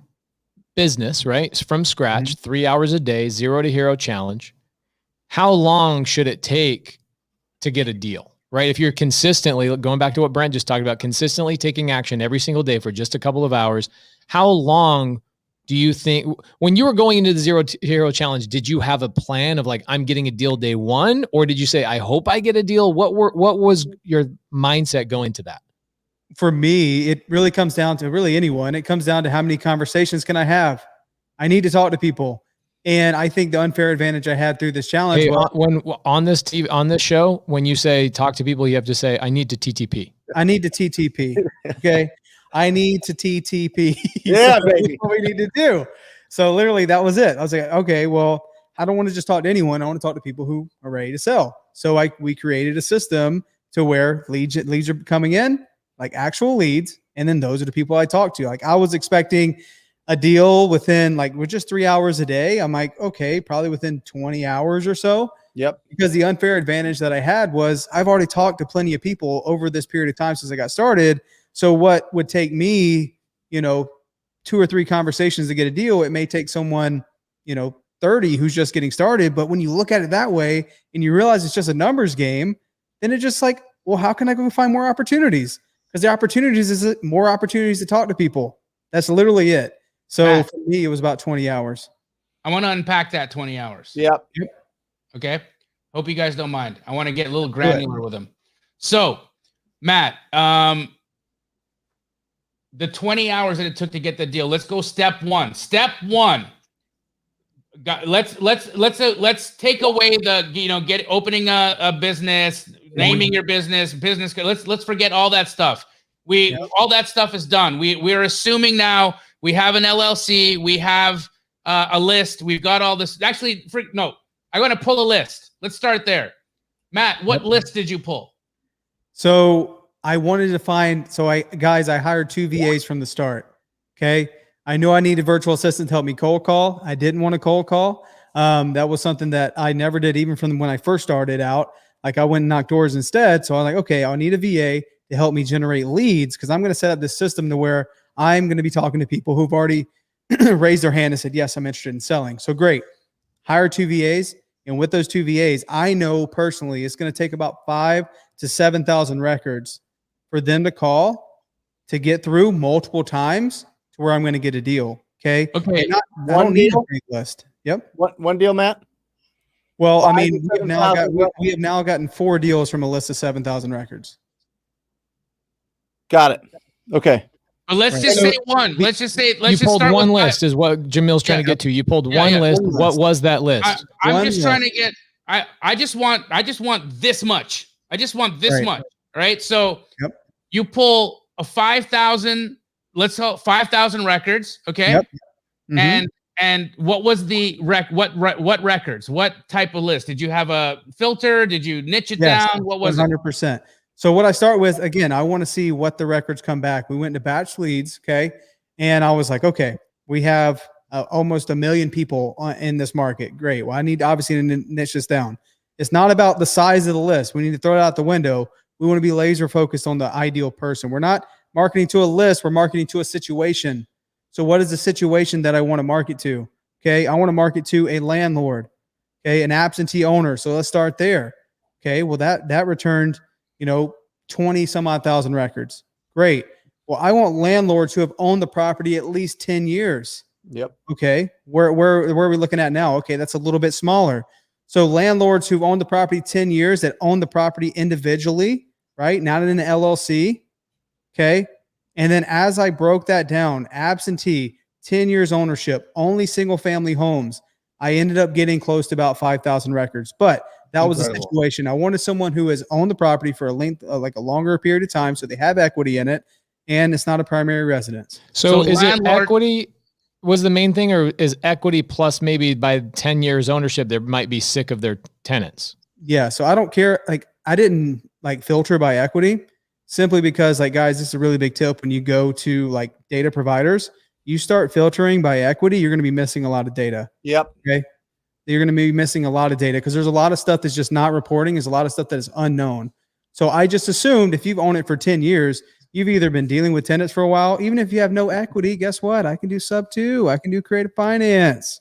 business, right, from scratch, 3 hours a day, 0 to hero challenge, how long should it take to get a deal, right? If you're consistently, going back to what Brent just talked about, consistently taking action every single day for just a couple of hours, how long do you think, when you were going into the 0 to hero challenge, did you have a plan of like, I'm getting a deal day one, or did you say, I hope I get a deal? What was your mindset going to that? For me, it really comes down to really anyone. It comes down to how many conversations can I have? I need to talk to people. And I think the unfair advantage I had through this challenge. Hey, when on this TV, on this show, when you say talk to people, you have to say, I need to TTP. I need to TTP. Okay. I need to TTP. Yeah, so baby. That's what we need to do. So literally that was it. I was like, okay, well, I don't want to just talk to anyone. I want to talk to people who are ready to sell. So we created a system to where leads are coming in, like actual leads. And then those are the people I talk to. Like I was expecting a deal within with just 3 hours a day. I'm like, okay, probably within 20 hours or so. Yep. Because the unfair advantage that I had was I've already talked to plenty of people over this period of time since I got started. So what would take me, 2 or 3 conversations to get a deal, it may take someone, 30 who's just getting started. But when you look at it that way and you realize it's just a numbers game, then it's just like, well, how can I go find more opportunities? Because the opportunities is more opportunities to talk to people. That's literally it. So for me, it was about 20 hours. I want to unpack that 20 hours. Yep. Okay. Hope you guys don't mind. I want to get a little granular with them. So, Matt, the 20 hours that it took to get the deal. Let's go step one. Step one. Let's take away the opening a business, naming your business. Let's forget all that stuff. All that stuff is done. We're assuming now we have an LLC. We have a list. We've got all this. Actually, I'm going to pull a list. Let's start there. Matt, what list did you pull? So I wanted to find, I hired 2 VAs from the start. Okay. I knew I needed a virtual assistant to help me cold call. I didn't want to cold call. That was something that I never did, even from when I first started out. Like I went and knocked doors instead. So I'm like, okay, I'll need a VA to help me generate leads, because I'm going to set up this system to where I'm going to be talking to people who've already raised their hand and said, yes, I'm interested in selling. So great. Hire 2 VAs. And with those 2 VAs, I know personally it's going to take about 5,000 to 7,000 records for them to call to get through multiple times to where I'm going to get a deal. Okay. Okay. I don't need a big list. Yep. One deal, Matt? Well, I 5 mean, to we have 7,000 now gotten 4 deals from a list of 7,000 records. Got it. Okay. But let's Right. just So say one. Let's just say You pulled start one with list is what Jamil's trying to get to. You pulled Yeah, one yeah. list. One What list. was that list? I'm One just trying list. to get. I just want this much. I just want this Right. much. Right. So Yep. you pull a 5,000. Let's call it 5,000 records. Okay. Yep. Mhm. And what was the what records? What type of list? Did you have a filter? Did you niche it Yes, down? What was it? 100%. So what I start with, again, I want to see what the records come back. We went to batch leads, okay? And I was like, okay, we have almost 1 million people in this market. Great. Well, I need obviously to niche this down. It's not about the size of the list. We need to throw it out the window. We want to be laser focused on the ideal person. We're not marketing to a list. We're marketing to a situation. So what is the situation that I want to market to? Okay. I want to market to a landlord, okay, an absentee owner. So let's start there. Okay. Well, that returned, 20 some odd thousand records. Great. Well, I want landlords who have owned the property at least 10 years. Yep. Okay. Where are we looking at now? Okay. That's a little bit smaller. So landlords who've owned the property 10 years that own the property individually, right? Not in an LLC. Okay. And then as I broke that down, absentee, 10 years ownership, only single family homes, I ended up getting close to about 5,000 records. But that was the situation. I wanted someone who has owned the property for a length, like a longer period of time, so they have equity in it, and it's not a primary residence. So is it landlord- equity was the main thing, or is equity plus maybe by 10 years ownership, they might be sick of their tenants? Yeah. So I don't care. Like I didn't filter by equity simply because guys, this is a really big tip. When you go to data providers, you start filtering by equity, you're going to be missing a lot of data. Yep. Okay. You're going to be missing a lot of data because there's a lot of stuff that's just not reporting. There's a lot of stuff that is unknown. So I just assumed if you've owned it for 10 years, you've either been dealing with tenants for a while. Even if you have no equity, guess what? I can do sub 2. I can do creative finance,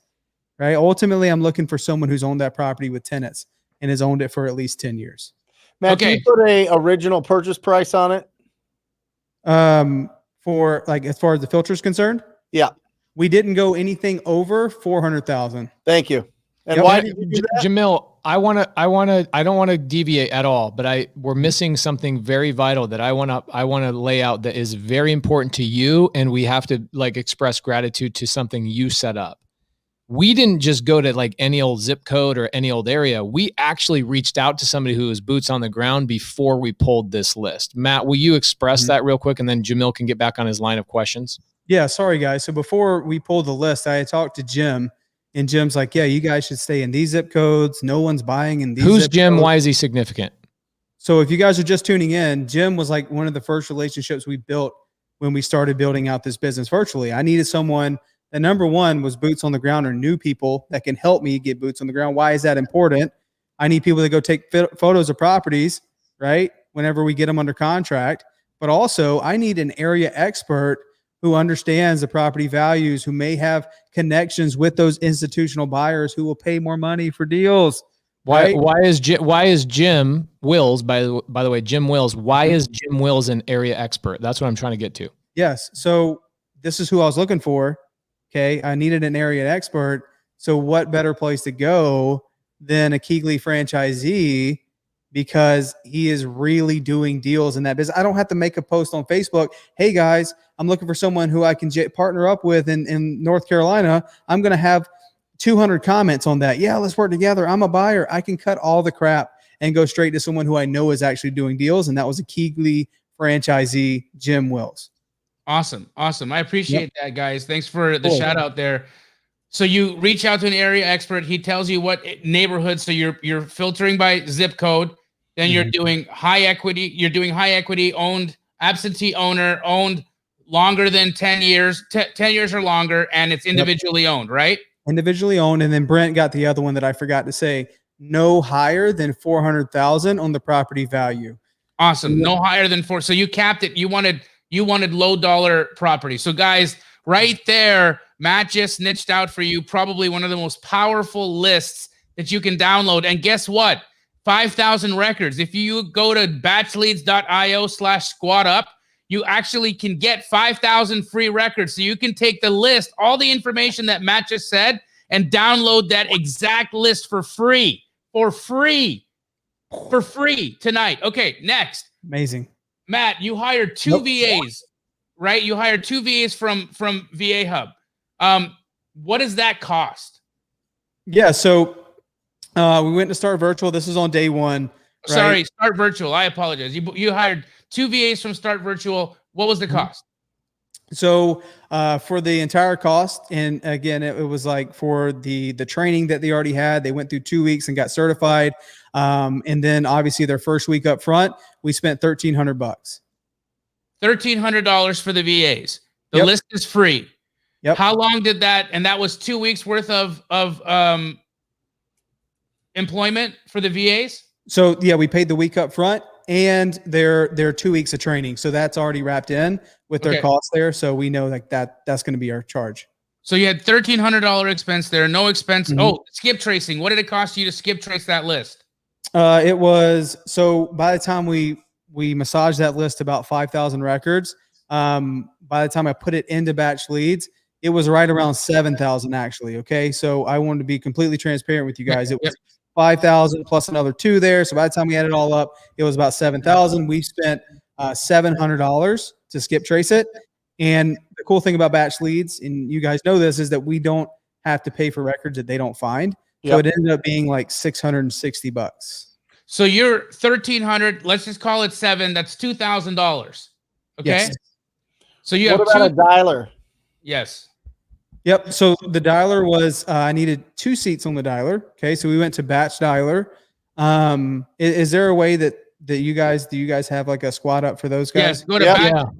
right? Ultimately, I'm looking for someone who's owned that property with tenants and has owned it for at least 10 years. Matt, Okay. do you put a original purchase price on it? For as far as the filter is concerned, Yeah. we didn't go anything over 400,000. Thank you. And Yep. why did you do that? Jamil, I don't want to deviate at all, but we're missing something very vital that I want to lay out that is very important to you. And we have to express gratitude to something you set up. We didn't just go to any old zip code or any old area. We actually reached out to somebody who was boots on the ground before we pulled this list. Matt, will you express that real quick? And then Jamil can get back on his line of questions. Yeah. Sorry guys. So before we pulled the list, I had talked to Jim. And Jim's like, yeah, you guys should stay in these zip codes. No one's buying in these. Who's zip Jim? codes. Why is he significant? So if you guys are just tuning in, Jim was one of the first relationships we built when we started building out this business virtually. I needed someone that, number one, was boots on the ground or knew people that can help me get boots on the ground. Why is that important? I need people that go take photos of properties, right? Whenever we get them under contract. But also I need an area expert who understands the property values, who may have connections with those institutional buyers who will pay more money for deals. Right? Why is Jim Wills, by the way, Jim Wills, why is Jim Wills an area expert? That's what I'm trying to get to. Yes. So this is who I was looking for. Okay. I needed an area expert. So what better place to go than a Keegley franchisee, because he is really doing deals in that business. I don't have to make a post on Facebook. Hey guys, I'm looking for someone who I can partner up with in North Carolina. I'm going to have 200 comments on that. Yeah, let's work together. I'm a buyer. I can cut all the crap and go straight to someone who I know is actually doing deals. And that was a Keegley franchisee, Jim Wills. Awesome. I appreciate that, guys. Thanks for the shout out there. So you reach out to an area expert. He tells you what neighborhood. So you're filtering by zip code. Then you're doing high equity. You're doing high equity owned, absentee owner, owned longer than 10 years, 10 years or longer. And it's individually owned, right? Individually owned. And then Brent got the other one that I forgot to say, no higher than 400,000 on the property value. Awesome. No higher than 4. So you capped it. You wanted low dollar property. So guys, right there, Matt just niched out for you probably one of the most powerful lists that you can download. And guess what? 5,000 records. If you go to batchleads.io/squad up, you actually can get 5,000 free records. So you can take the list, all the information that Matt just said, and download that exact list for free tonight. Okay, next. Amazing. Matt, you hired two VAs, right? You hired two VAs from VA Hub. What does that cost? Yeah, so we went to Start Virtual. This is on day one. Right? Sorry, Start Virtual. I apologize. You hired two VAs from Start Virtual. What was the cost? So for the entire cost, and again, it was like for the training that they already had, they went through 2 weeks and got certified. And then obviously their first week up front, we spent $1,300. $1,300 for the VAs. The list is free. Yep. How long did that? And that was 2 weeks worth of employment for the VAs. So yeah, we paid the week up front and their 2 weeks of training. So that's already wrapped in with their costs there. So we know like that's going to be our charge. So you had $1,300 expense there, no expense. Oh, skip tracing. What did it cost you to skip trace that list? It was, so by the time we massaged that list about 5,000 records, by the time I put it into Batch Leads, it was right around 7,000 actually. Okay. So I wanted to be completely transparent with you guys. It was 5,000 plus another 2 there. So by the time we added it all up, it was about 7,000. We spent $700 to skip trace it. And the cool thing about Batch Leads, and you guys know this, is that we don't have to pay for records that they don't find. So it ended up being like $660. So you're $1,300. Let's just call it 7. That's $2,000. Okay. Yes. So you What have about a dialer? Yes. Yep. So the dialer was, I needed 2 seats on the dialer. Okay. So we went to Batch Dialer. Is there a way that you guys have like a squad up for those guys? Yes. Go to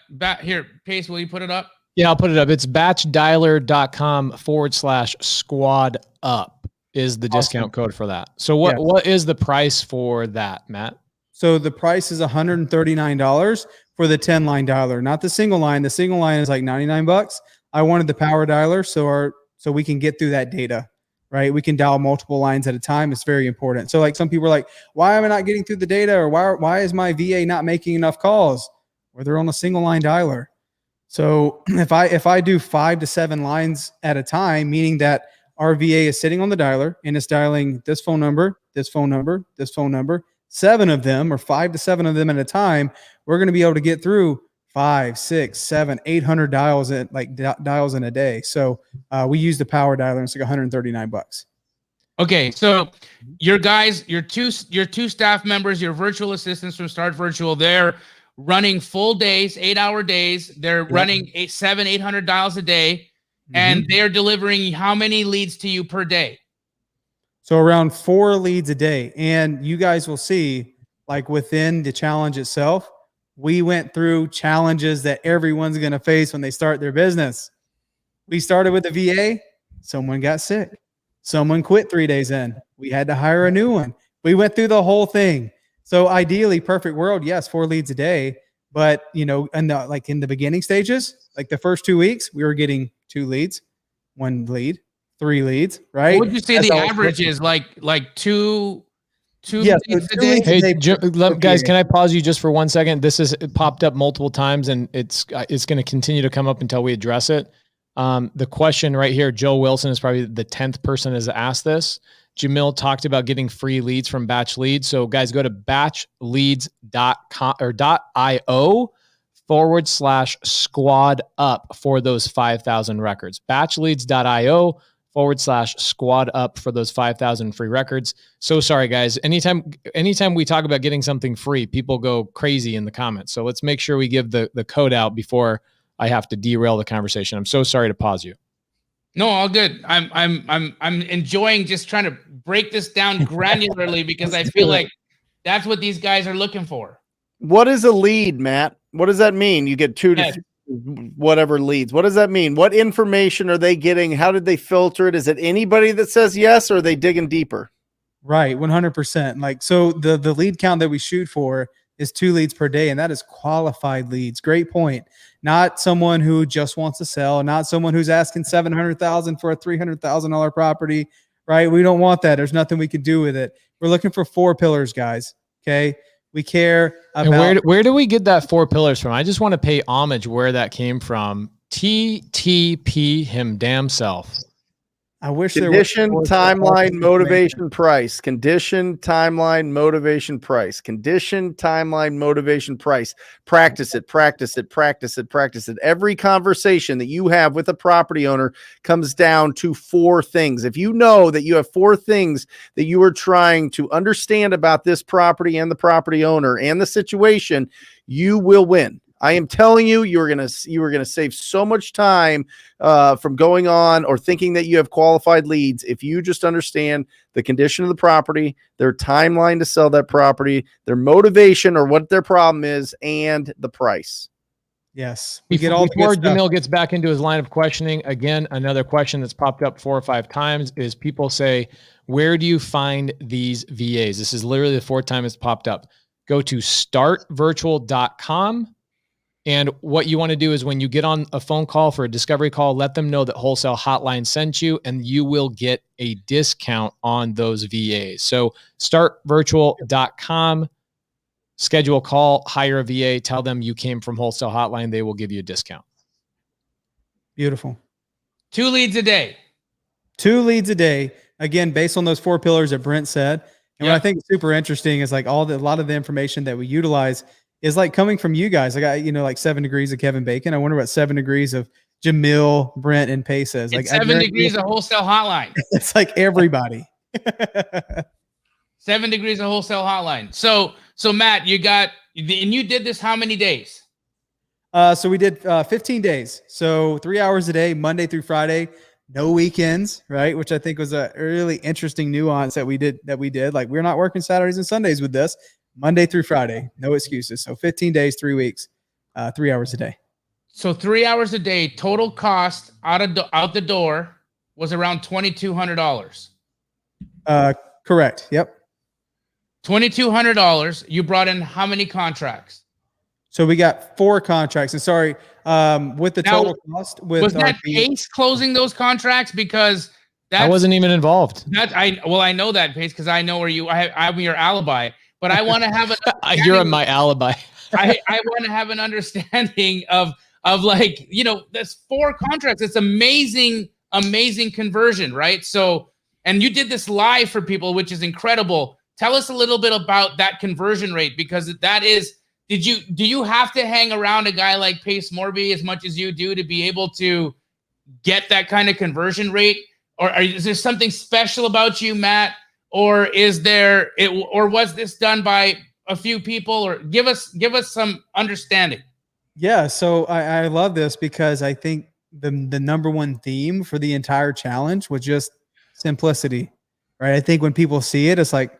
Batch. Here, Pace, will you put it up? Yeah, I'll put it up. It's batchdialer.com/squad up is the discount code for that. So what is the price for that, Matt? So the price is $139 for the 10-line dialer, not the single line. The single line is like $99. I wanted the power dialer so we can get through that data, right? We can dial multiple lines at a time. It's very important. So like some people are like, why am I not getting through the data? Or why is my VA not making enough calls? Or they're on a single line dialer. So if I do 5 to 7 lines at a time, meaning that our VA is sitting on the dialer and it's dialing this phone number, this phone number, this phone number, 7 of them or 5 to 7 of them at a time, we're going to be able to get through 5, 6, 7, 800 dials in a day. So we use the power dialer and it's like $139. Okay. So your guys, your two staff members, your virtual assistants from Start Virtual, they're running full days, 8-hour days. They're running 800 dials a day, and they're delivering how many leads to you per day? So around 4 leads a day. And you guys will see, like within the challenge itself, we went through challenges that everyone's going to face when they start their business. We started with the VA. Someone got sick. Someone quit 3 days in. We had to hire a new one. We went through the whole thing. So ideally, perfect world, yes, 4 leads a day. But, in the beginning stages, like the first 2 weeks, we were getting 2 leads, 1 lead, 3 leads, right? What would you say the average is? Like two leads a day? Hey, guys, can I pause you just for 1 second? It popped up multiple times, and it's going to continue to come up until we address it. The question right here, Joe Wilson is probably the 10th person has asked this. Jamil talked about getting free leads from Batch Leads. So guys, go to batchleads.io/squad up for those 5,000 records. Batchleads.io/squad up for those 5,000 free records. So sorry, guys. Anytime we talk about getting something free, people go crazy in the comments. So let's make sure we give the code out before I have to derail the conversation. I'm so sorry to pause you. No, all good. I'm enjoying just trying to break this down granularly because I feel like that's what these guys are looking for. What is a lead, Matt? What does that mean? You get 2 to whatever leads. What does that mean? What information are they getting? How did they filter it? Is it anybody that says yes, or are they digging deeper? Right, 100%. Like, so the lead count that we shoot for is 2 leads per day, and that is qualified leads. Great point. Not someone who just wants to sell, not someone who's asking $700,000 for a $300,000 property, right? We don't want that. There's nothing we can do with it. We're looking for 4 pillars, guys. Okay. We care about. And where do we get that 4 pillars from? I just want to pay homage where that came from. TTP him damn self. I wish Condition, there was timeline, motivation, price. Condition, timeline, motivation, price. Condition, timeline, motivation, price. Practice it, practice it, practice it, practice it. Every conversation that you have with a property owner comes down to 4 things. If you know that you have 4 things that you are trying to understand about this property and the property owner and the situation, you will win. I am telling you, you are gonna save so much time from going on or thinking that you have qualified leads if you just understand the condition of the property, their timeline to sell that property, their motivation or what their problem is, and the price. Yes, we get all before Jamil gets back into his line of questioning. Again, another question that's popped up 4 or 5 times is people say, "Where do you find these VAs?" This is literally the 4th time it's popped up. Go to startvirtual.com. And what you want to do is when you get on a phone call for a discovery call, let them know that Wholesale Hotline sent you, and you will get a discount on those VAs. So startvirtual.com, schedule a call, hire a VA, tell them you came from Wholesale Hotline. They will give you a discount. Beautiful. 2 leads a day. 2 leads a day. Again, based on those 4 pillars that Brent said. And what I think is super interesting is like a lot of the information that we utilize is like coming from you guys. I got, like 7 degrees of Kevin Bacon. I wonder what 7 degrees of Jamil, Brent, and Pace says. Like 7 degrees of Wholesale Hotline. It's like everybody. 7 degrees of Wholesale Hotline. So Matt, you did this how many days? So we did 15 days. So 3 hours a day, Monday through Friday, no weekends, right? Which I think was a really interesting nuance that we did. Like we're not working Saturdays and Sundays with this. Monday through Friday, no excuses. So 15 days, 3 weeks, 3 hours a day. So 3 hours a day, total cost out the door was around $2,200. Correct. Yep. $2,200. You brought in how many contracts? So we got 4 contracts. And sorry, with the total cost, was that Pace closing those contracts? Because I wasn't even involved. I know that, Pace, because I know where I'm your alibi. But I want to have you're my alibi. I want to have an understanding of like, there's 4 contracts. It's amazing conversion, right? So, and you did this live for people, which is incredible. Tell us a little bit about that conversion rate, because that is, do you have to hang around a guy like Pace Morby as much as you do to be able to get that kind of conversion rate? Or is there something special about you, Matt? Or or was this done by a few people? Or give us some understanding. Yeah, so I love this because I think the number one theme for the entire challenge was just simplicity, right? I think when people see it, it's like,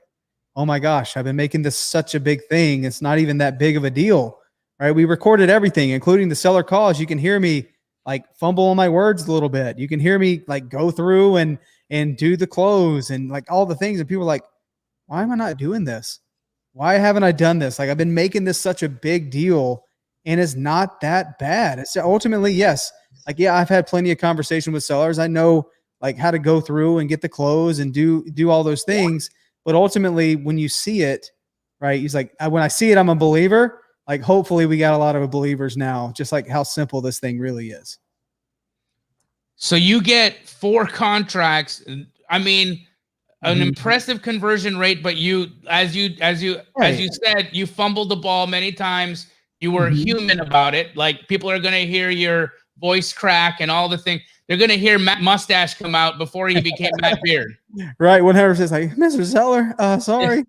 oh my gosh, I've been making this such a big thing. It's not even that big of a deal, right? We recorded everything, including the seller calls. You can hear me like fumble on my words a little bit. You can hear me like go through and do the close and like all the things. And people are like, why am I not doing this? Why haven't I done this? Like I've been making this such a big deal and it's not that bad. It's ultimately, yes. Like, yeah, I've had plenty of conversation with sellers. I know like how to go through and get the close and do all those things. But ultimately when you see it, right, he's like, when I see it, I'm a believer. Like, hopefully we got a lot of believers now, just like how simple this thing really is. So you get 4 contracts. I mean, an impressive conversion rate, but you, as you said, you fumbled the ball many times. You were human about it. Like people are going to hear your voice crack and all the things. They're going to hear Matt Mustache come out before he became Matt Beard. Right. 100% like, Mr. Seller, sorry.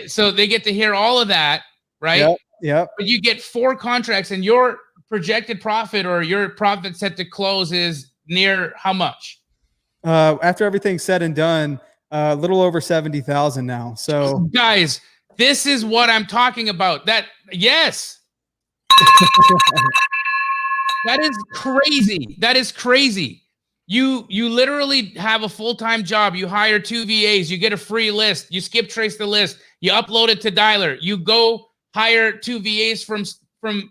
So they get to hear all of that, right? Yep. But you get 4 contracts and your projected profit or your profit set to close is near how much? After everything's said and done, a little over 70,000 now. So guys, this is what I'm talking about. Yes. That is crazy. That is crazy. You literally have a full-time job. You hire 2 VAs. You get a free list. You skip trace the list. You upload it to Dialer. You go hire 2 VAs from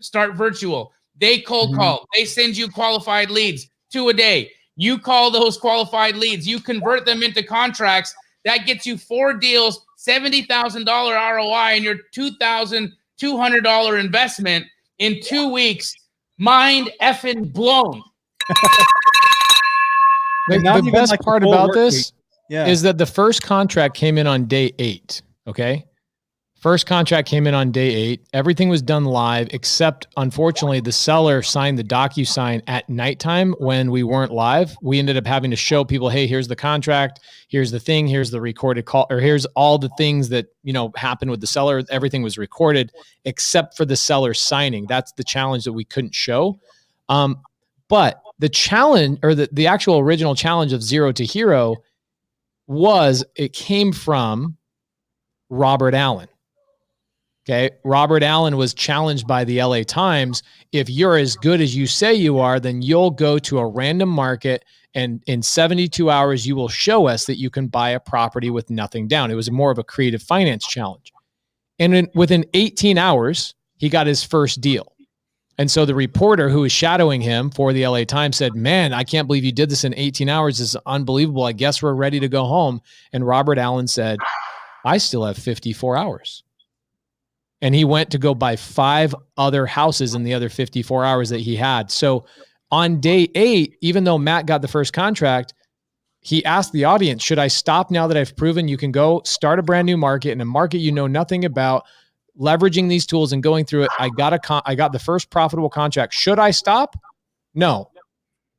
Start Virtual. They cold call. They send you qualified leads 2 a day. You call those qualified leads, you convert them into contracts. That gets you 4 deals, $70,000 ROI, and your $2,200 investment in 2 weeks. Mind effing blown. The best like part full about work this week. is that the first contract came in on day 8. Okay. First contract came in on day 8. Everything was done live, except unfortunately the seller signed the DocuSign at nighttime when we weren't live. We ended up having to show people, hey, here's the contract, here's the thing, here's the recorded call, or here's all the things that, happened with the seller. Everything was recorded except for the seller signing. That's the challenge that we couldn't show. But the challenge, or the actual original challenge of Zero to Hero, it came from Robert Allen. Okay. Robert Allen was challenged by the LA Times. If you're as good as you say you are, then you'll go to a random market and in 72 hours, you will show us that you can buy a property with nothing down. It was more of a creative finance challenge. And within 18 hours, he got his first deal. And so the reporter who was shadowing him for the LA Times said, man, I can't believe you did this in 18 hours. This is unbelievable. I guess we're ready to go home. And Robert Allen said, I still have 54 hours. And he went to go buy 5 other houses in the other 54 hours that he had. So on day 8, even though Matt got the first contract, he asked the audience, should I stop now that I've proven you can go start a brand new market in a market you know nothing about, leveraging these tools and going through it? I got the first profitable contract. Should I stop? No,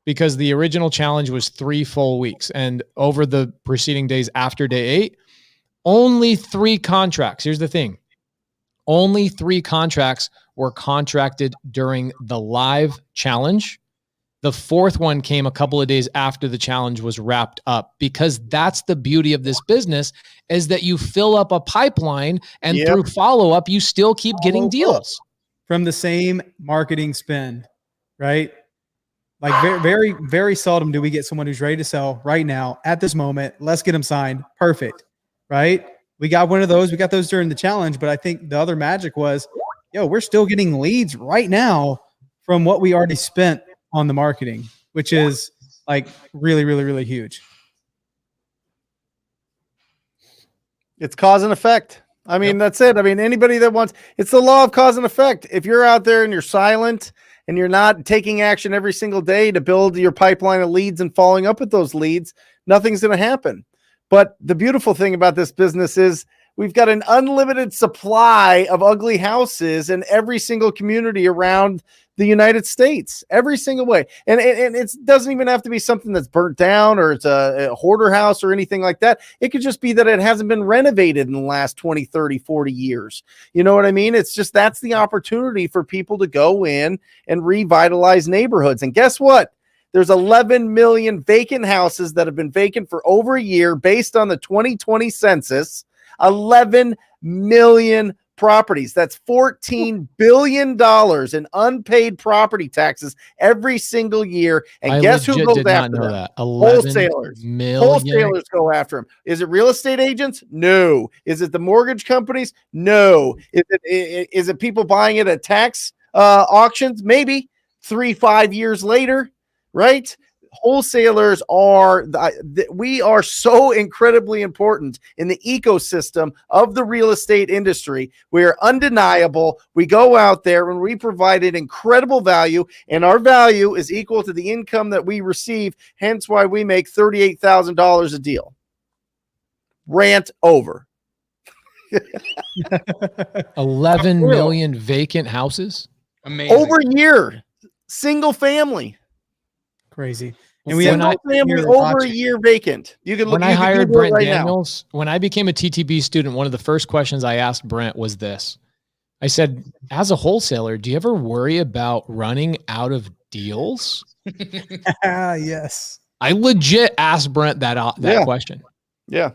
because the original challenge was 3 full weeks. And over the preceding days after day 8, only 3 contracts. Here's the thing. Only 3 contracts were contracted during the live challenge. The 4th one came a couple of days after the challenge was wrapped up, because that's the beauty of this business, is that you fill up a pipeline and through follow-up, you still keep getting deals. From the same marketing spend, right? Like very, very, very seldom do we get someone who's ready to sell right now at this moment. Let's get them signed. Perfect. Right? We got one of those. We got those during the challenge, but I think the other magic was, we're still getting leads right now from what we already spent on the marketing, which is like really, really, really huge. It's cause and effect. I mean, that's it. I mean, anybody that wants, it's the law of cause and effect. If you're out there and you're silent and you're not taking action every single day to build your pipeline of leads and following up with those leads, nothing's going to happen. But the beautiful thing about this business is we've got an unlimited supply of ugly houses in every single community around the United States, every single way. And it doesn't even have to be something that's burnt down or it's a hoarder house or anything like that. It could just be that it hasn't been renovated in the last 20, 30, 40 years. You know what I mean? It's just, that's the opportunity for people to go in and revitalize neighborhoods. And guess what? There's 11 million vacant houses that have been vacant for over a year based on the 2020 census. 11 million properties. That's $14 billion in unpaid property taxes every single year. And guess who goes after them? Wholesalers. Wholesalers go after them. Is it real estate agents? No. Is it the mortgage companies? No. Is it people buying it at tax auctions? Maybe 3-5 years later. Right? Wholesalers we are so incredibly important in the ecosystem of the real estate industry. We are undeniable. We go out there and we provide an incredible value, and our value is equal to the income that we receive. Hence why we make $38,000 a deal. Rant over. 11 million vacant houses. Amazing. Over a year. Single family. Crazy. And we have family over a year vacant. You can look. When I hired Brent Daniels, when I became a TTB student, one of the first questions I asked Brent was this. I said, as a wholesaler, do you ever worry about running out of deals? Yes. I legit asked Brent that question. Yeah.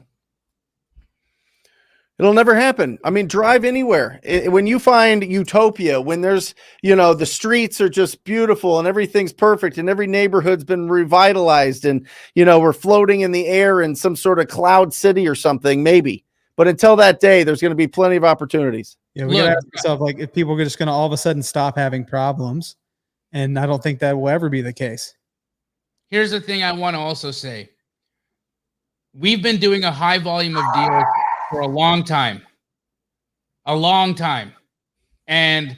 It'll never happen. I mean, drive anywhere. When you find utopia, when there's, the streets are just beautiful and everything's perfect and every neighborhood's been revitalized and, we're floating in the air in some sort of cloud city or something, maybe. But until that day, there's going to be plenty of opportunities. Yeah, we got to ask ourselves, like, if people are just going to all of a sudden stop having problems. And I don't think that will ever be the case. here's the thing I want to also say. We've been doing a high volume of deals for a long time. And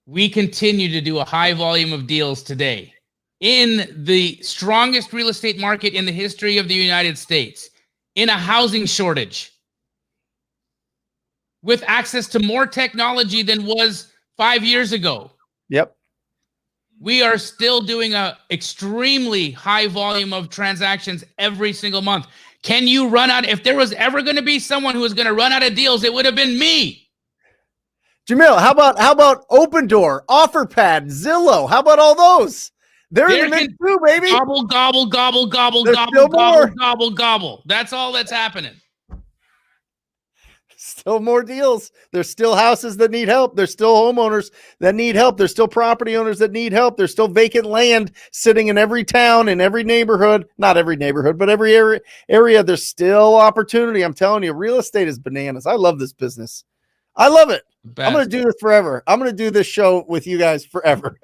we continue to do a high volume of deals today in the strongest real estate market in the history of the United States, in a housing shortage, with access to more technology than was 5 years ago. Yep. We are still doing a extremely high volume of transactions every single month. Can you run out? If there was ever going to be someone who was going to run out of deals, it would have been me. Jamil, how about Open Door, OfferPad, Zillow? How about all those? They're in the mix too, baby. Gobble, gobble, gobble, gobble, There's gobble, still gobble, more. gobble, gobble. That's all that's happening. Still more deals. There's still houses that need help. There's still homeowners that need help. There's still property owners that need help. There's still vacant land sitting in every town, in every neighborhood. Not every neighborhood, but every area. There's still opportunity. I'm telling you, real estate is bananas. I love this business. I love it. I'm going to do this forever. I'm going to do this show with you guys forever.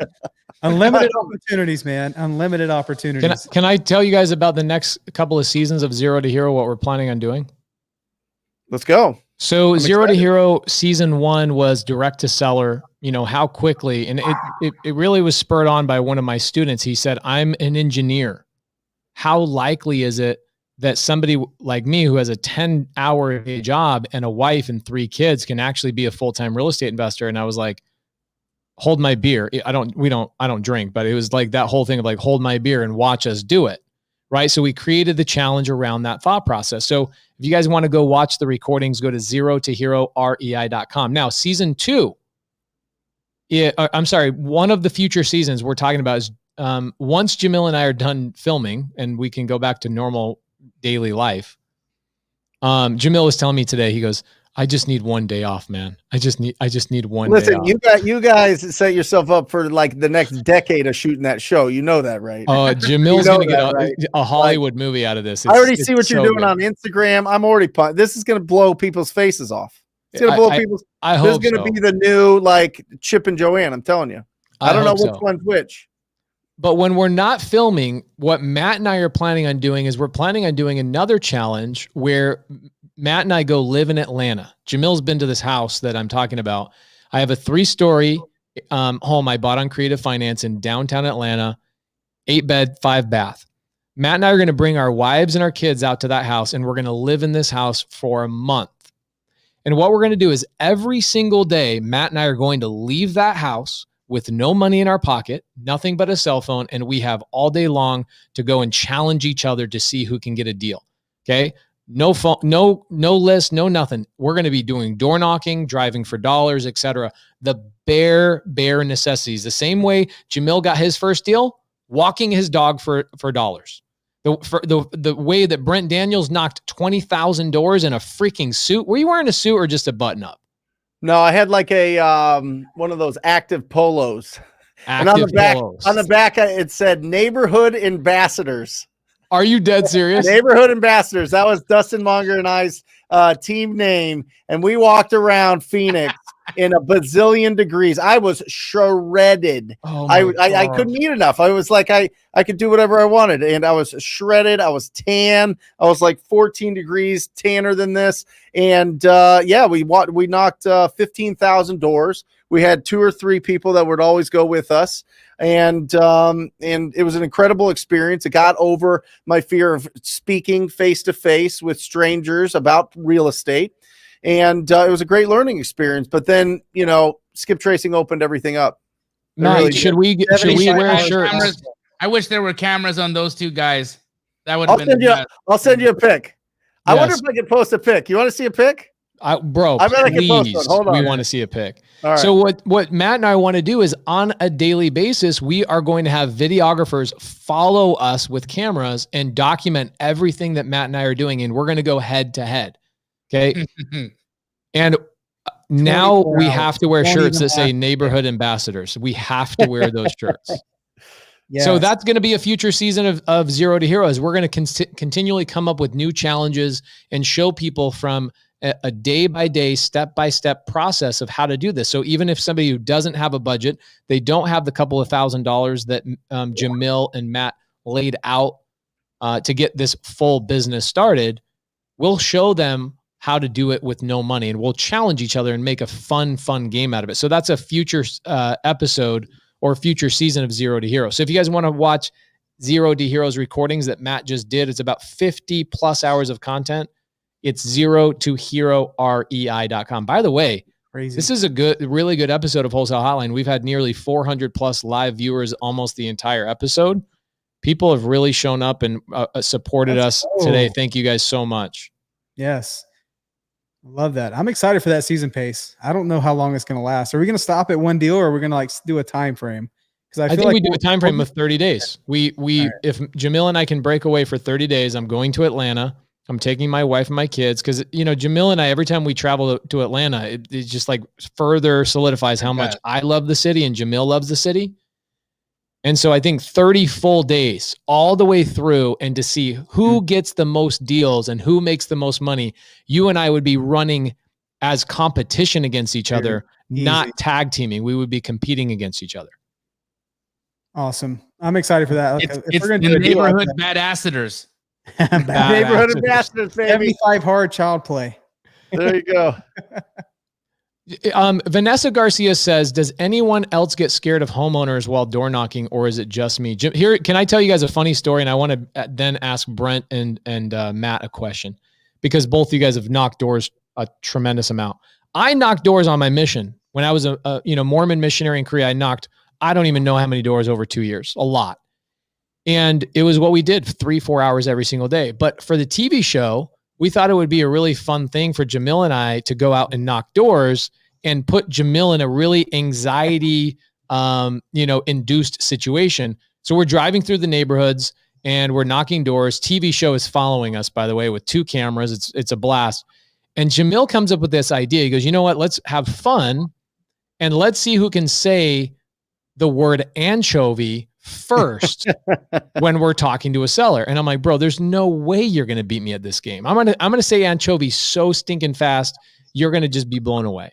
Unlimited opportunities, man. Unlimited opportunities. Can I tell you guys about the next couple of seasons of Zero to Hero, what we're planning on doing? Let's go. So I'm Zero excited. to Hero season 1 was direct to seller, how quickly, and it really was spurred on by one of my students. He said, I'm an engineer. How likely is it that somebody like me who has a 10-hour day job and a wife and 3 kids can actually be a full-time real estate investor? And I was like, hold my beer. I don't drink, but it was like that whole thing of like, hold my beer and watch us do it. Right. So we created the challenge around that thought process. So if you guys want to go watch the recordings, go to zerotoherorei.com. Now, season 2, one of the future seasons we're talking about is once Jamil and I are done filming and we can go back to normal daily life. Jamil was telling me today, he goes, I just need one day off, man. I just need one day off. Listen, you guys set yourself up for like the next decade of shooting that show. You know that, right? Jamil's going to get a Hollywood movie out of this. I already see what you're doing on Instagram. I'm already this is going to blow people's faces off. It's going to blow people's. This is going to be the new like Chip and Joanne. I'm telling you. I don't know which one's which. But when we're not filming, what Matt and I are planning on doing is we're planning on doing another challenge where Matt and I go live in Atlanta. Jamil's been to this house that I'm talking about. I have a 3-story home I bought on Creative Finance in downtown Atlanta, 8-bed, 5-bath. Matt and I are going to bring our wives and our kids out to that house, and we're going to live in this house for a month. And what we're going to do is every single day, Matt and I are going to leave that house with no money in our pocket, nothing but a cell phone, and we have all day long to go and challenge each other to see who can get a deal. Okay? No phone, no list, no nothing. We're going to be doing door knocking, driving for dollars, etc. The bare necessities. The same way Jamil got his first deal, walking his dog for dollars. The way that Brent Daniels knocked 20,000 doors in a freaking suit. Were you wearing a suit or just a button up? No, I had like a one of those active polos. And on the back it said neighborhood ambassadors. Are you dead serious? Neighborhood ambassadors. That was Dustin Monger and I's team name. And we walked around Phoenix in a bazillion degrees. I was shredded. Oh I couldn't eat enough. I was like, I could do whatever I wanted. And I was shredded. I was tan. I was like 14 degrees tanner than this. And we knocked 15,000 doors. We had 2 or 3 people that would always go with us. And it was an incredible experience. It got over my fear of speaking face to face with strangers about real estate. And it was a great learning experience. But then, skip tracing opened everything up. No, really should we wear shirts? I wish there were cameras on those 2 guys. That would have been. I'll send you a pic. I Yes. wonder if I can post a pic. You want to see a pic? Bro, I bet I can post please. one. Hold on. We want to see a pic. All right. So what Matt and I want to do is on a daily basis, we are going to have videographers follow us with cameras and document everything that Matt and I are doing. And we're going to go head to head. Okay. And now we have to wear shirts that say neighborhood ambassadors. We have to wear those shirts. Yes. So that's going to be a future season of Zero to Heroes. We're going to continually come up with new challenges and show people from a day-by-day, step-by-step process of how to do this. So even if somebody who doesn't have a budget, they don't have the couple of $1,000s that Jamil and Matt laid out to get this full business started. We'll show them how to do it with no money, and we'll challenge each other and make a fun game out of it. So that's a future episode or future season of Zero to Hero. So if you guys want to watch Zero to Hero's recordings that Matt just did, it's about 50 plus hours of content. It's zerotoherorei.com. By the way, Crazy. this is a really good episode of Wholesale Hotline. We've had nearly 400 plus live viewers almost the entire episode. People have really shown up and supported us today. Thank you guys so much. Yes. Love that. I'm excited for that season pace. I don't know how long it's going to last. Are we going to stop at one deal, or are we going to like do a time frame? Because I think we do a time frame of 30 days. Right. If Jamil and I can break away for 30 days, I'm going to Atlanta. I'm taking my wife and my kids because, Jamil and I, every time we travel to Atlanta, it just like further solidifies how much I love the city and Jamil loves the city. And so I think 30 full days all the way through, and to see who gets the most deals and who makes the most money, you and I would be running as competition against each other, not tag teaming. We would be competing against each other. Awesome. I'm excited for that. It's the neighborhood badassadors. Neighborhood ambassadors, baby. 75 hard child play. There you go. Vanessa Garcia says, does anyone else get scared of homeowners while door knocking, or is it just me? Jim, here, can I tell you guys a funny story? And I want to then ask Brent and Matt a question, because both of you guys have knocked doors a tremendous amount. I knocked doors on my mission. When I was a Mormon missionary in Korea, I don't even know how many doors over 2 years, a lot. And it was what we did 3-4 hours every single day. But for the TV show, we thought it would be a really fun thing for Jamil and I to go out and knock doors and put Jamil in a really anxiety, induced situation. So we're driving through the neighborhoods and we're knocking doors. TV show is following us, by the way, with 2 cameras. It's a blast. And Jamil comes up with this idea. He goes, you know what? Let's have fun and let's see who can say the word anchovy first when we're talking to a seller. And I'm like, bro, there's no way you're going to beat me at this game. I'm going to say anchovy so stinking fast, you're going to just be blown away.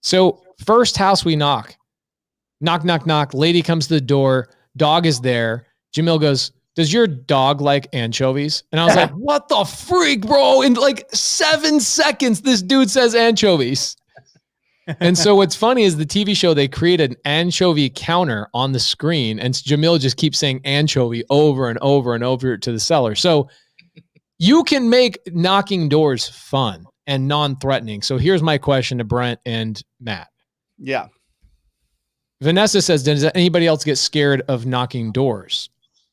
So first house we knock. Lady comes to the door. Dog is there. Jamil goes, does your dog like anchovies? And I was like, what the freak, bro? In like 7 seconds, this dude says anchovies. And so what's funny is the TV show, they created an anchovy counter on the screen, and Jamil just keeps saying anchovy over and over and over to the seller. So you can make knocking doors fun and non-threatening. So here's my question to Brent and Matt. Yeah. Vanessa says, does anybody else get scared of knocking doors?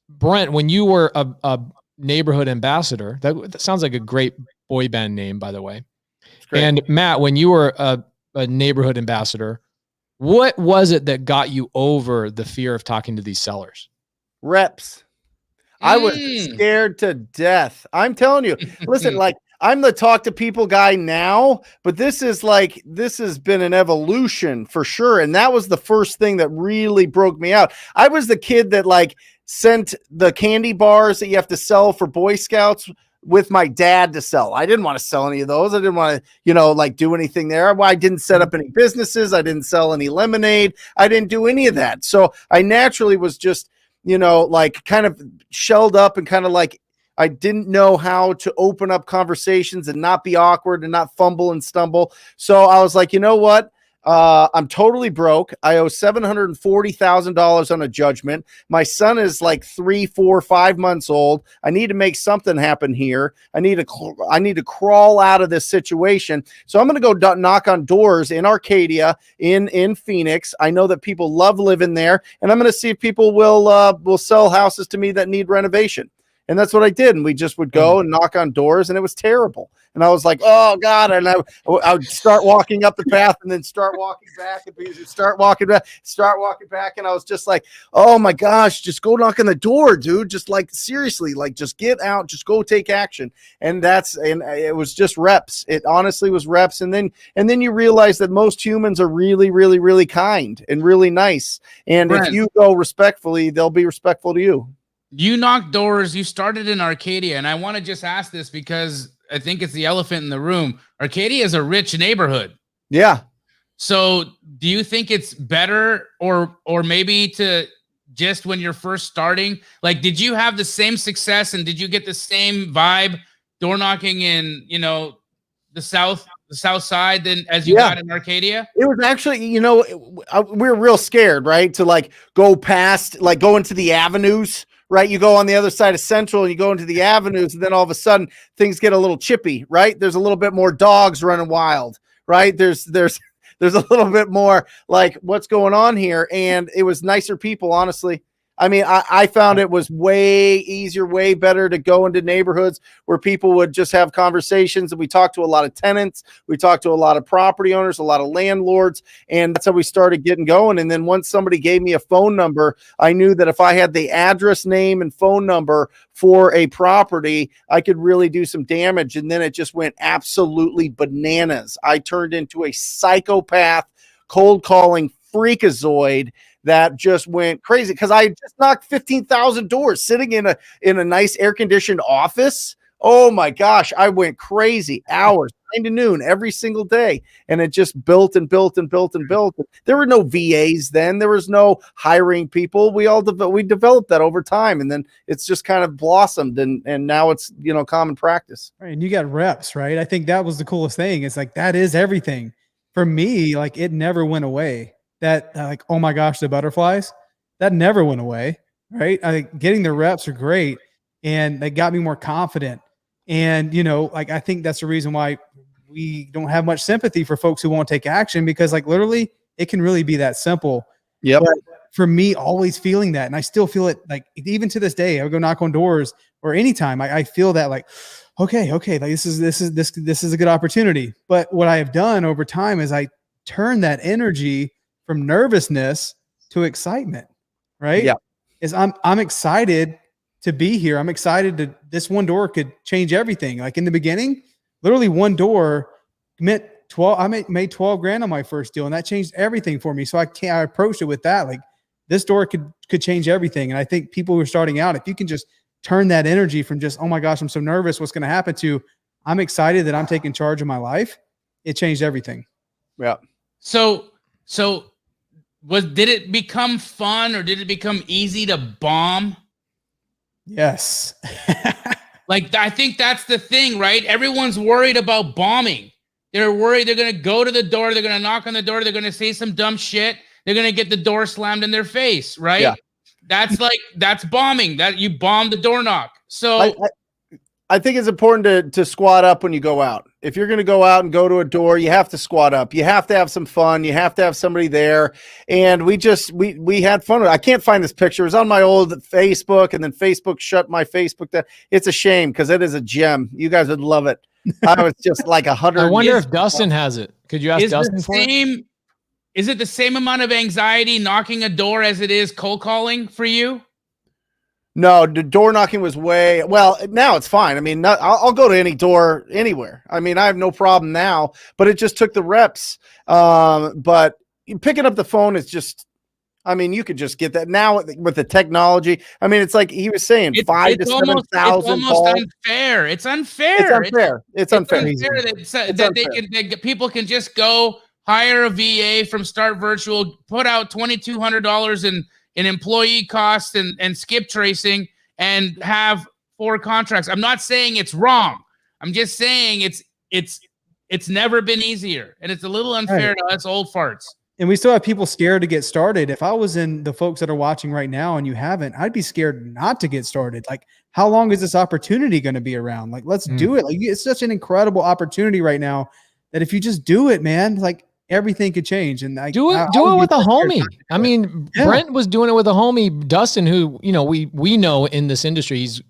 Brent, when you were a neighborhood ambassador, that sounds like a great boy band name, by the way. And Matt, when you were a neighborhood ambassador, what was it that got you over the fear of talking to these sellers? Reps. I was scared to death. I'm telling you, listen, like I'm the talk to people guy now, but this has been an evolution for sure. And that was the first thing that really broke me out. I was the kid that like sent the candy bars that you have to sell for Boy Scouts with my dad to sell. I didn't want to sell any of those. I didn't want to, do anything there. I didn't set up any businesses. I didn't sell any lemonade. I didn't do any of that. So I naturally was just, kind of shelled up and kind of like, I didn't know how to open up conversations and not be awkward and not fumble and stumble. So I was like, you know what? I'm totally broke. I owe $740,000 on a judgment. My son is like 3, 4, 5 months old. I need to make something happen here. I need to crawl out of this situation. So I'm going to go knock on doors in Arcadia, in Phoenix. I know that people love living there, and I'm going to see if people will sell houses to me that need renovation. And that's what I did. And we just would go and knock on doors, and it was terrible. And I was like, oh God. And I would start walking up the path and then start walking back and start walking back. And I was just like, oh my gosh, just go knock on the door, dude. Just like, seriously, like just get out, just go take action. And it was just reps. It honestly was reps. And then you realize that most humans are really, really, really kind and really nice. And Brent, if you go respectfully, they'll be respectful to you. You knocked doors. You started in Arcadia. And I want to just ask this because I think it's the elephant in the room. Arcadia is a rich neighborhood. Yeah. So do you think it's better or maybe to just when you're first starting? Like, did you have the same success and did you get the same vibe door knocking in, the south side than as you got in Arcadia? It was actually, we were real scared, right? To like go past, like go into the avenues, right? You go on the other side of Central and you go into the avenues, and then all of a sudden things get a little chippy, right? There's a little bit more dogs running wild, right? There's a little bit more like what's going on here. And it was nicer people, honestly. I mean, I found it was way easier, way better to go into neighborhoods where people would just have conversations. And we talked to a lot of tenants. We talked to a lot of property owners, a lot of landlords. And that's how we started getting going. And then once somebody gave me a phone number, I knew that if I had the address, name, and phone number for a property, I could really do some damage. And then it just went absolutely bananas. I turned into a psychopath, cold calling freakazoid that just went crazy because I just knocked 15,000 doors sitting in a nice air conditioned office. Oh my gosh, I went crazy, hours, 9 to noon every single day, and it just built and built and built and built. There were no VAs then. There was no hiring people. We developed that over time, and then it's just kind of blossomed, and now it's common practice. Right, and you got reps, right? I think that was the coolest thing. It's like that is everything for me. Like it never went away. That like, oh my gosh, the butterflies, that never went away, right? Getting the reps are great, and they got me more confident. And like I think that's the reason why we don't have much sympathy for folks who won't take action, because like literally it can really be that simple. Yeah. For me, always feeling that, and I still feel it. Like even to this day, I would go knock on doors or anytime I feel that like, okay, like this is a good opportunity. But what I have done over time is I turn that energy from nervousness to excitement, right? Yeah. Is I'm excited to be here. I'm excited this one door could change everything. Like in the beginning, literally one door meant 12. I made 12 grand on my first deal, and that changed everything for me. So I approached it with that. Like this door could change everything. And I think people who are starting out, if you can just turn that energy from just, oh my gosh, I'm so nervous, what's going to happen, to I'm excited that I'm taking charge of my life, it changed everything. Yeah. So did it become fun, or did it become easy to bomb? Yes. Like, I think that's the thing, right? Everyone's worried about bombing. They're worried they're going to go to the door, they're going to knock on the door, they're going to say some dumb shit, they're going to get the door slammed in their face, right? Yeah. That's bombing. That you bomb the door knock. So I think it's important to squat up when you go out. If you're going to go out and go to a door, you have to squat up. You have to have some fun. You have to have somebody there. And we had fun. I can't find this picture. It was on my old Facebook, and then Facebook shut my Facebook down. It's a shame because it is a gem. You guys would love it. I was just like 100. I wonder if Dustin has it. Could you ask Dustin for it? Is it the same amount of anxiety knocking a door as it is cold calling for you? No, the door knocking was now it's fine. I mean, I'll go to any door anywhere. I mean, I have no problem now, but it just took the reps. But picking up the phone is just, I mean, you could just get that now with the technology. I mean, it's like he was saying, 5,000 to 7,000. It's almost unfair. It's unfair. It's unfair. That people can just go hire a VA from Start Virtual, put out $2,200 in employee costs and skip tracing, and have 4 contracts. I'm not saying it's wrong. I'm just saying it's never been easier, and it's a little unfair to us old farts. And we still have people scared to get started. If I was in the folks that are watching right now and you haven't, I'd be scared not to get started. Like, how long is this opportunity going to be around? Like, let's do it. Like, it's such an incredible opportunity right now that if you just do it, man, like everything could change. And do it with a homie. I mean, Brent was doing it with a homie, Dustin, who, we know in this industry, he's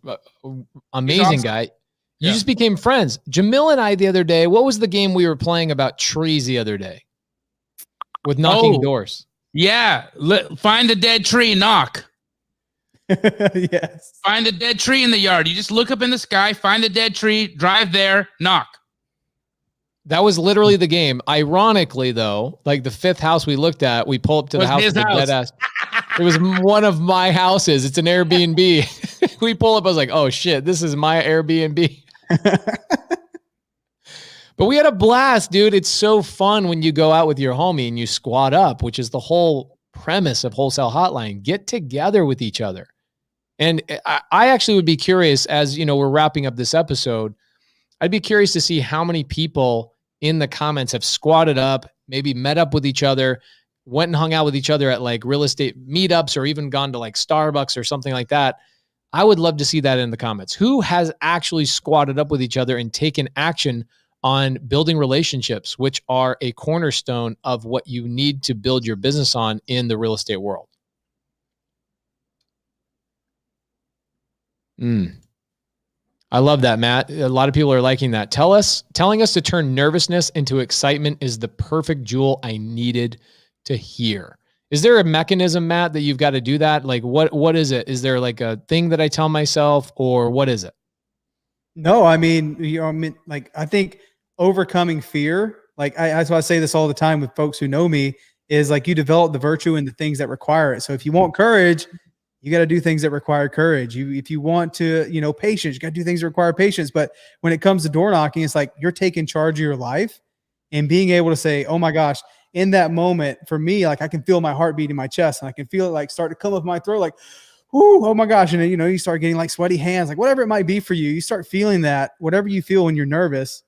an amazing awesome guy. You just became friends. Jamil and I the other day, what was the game we were playing about trees the other day? With knocking doors. Yeah. Find the dead tree, knock. Yes. Find the dead tree in the yard. You just look up in the sky, find the dead tree, drive there, knock. That was literally the game. Ironically, though, like the 5th house we looked at, we pull up to the house with the dead ass. It was one of my houses. It's an Airbnb. We pull up. I was like, oh, shit, this is my Airbnb. But we had a blast, dude. It's so fun when you go out with your homie and you squat up, which is the whole premise of Wholesale Hotline. Get together with each other. And I actually would be curious, as you know, we're wrapping up this episode, I'd be curious to see how many people in the comments have squatted up, maybe met up with each other, went and hung out with each other at like real estate meetups, or even gone to like Starbucks or something like that. I would love to see that in the comments. Who has actually squatted up with each other and taken action on building relationships, which are a cornerstone of what you need to build your business on in the real estate world? I love that, Matt. A lot of people are liking that. Telling us to turn nervousness into excitement is the perfect jewel I needed to hear. Is there a mechanism, Matt, that you've got to do that? Like what is it? Is there like a thing that I tell myself, or what is it? No, I mean, like I think overcoming fear, like that's why I say this all the time with folks who know me, is like you develop the virtue in the things that require it. So if you want courage, you got to do things that require courage. If you want to, patience, you got to do things that require patience. But when it comes to door knocking, it's like you're taking charge of your life and being able to say, oh my gosh, in that moment, for me, like I can feel my heart beat in my chest, and I can feel it like start to come up my throat, like, ooh, oh my gosh. And then, you start getting like sweaty hands, like whatever it might be for you, you start feeling that, whatever you feel when you're nervous,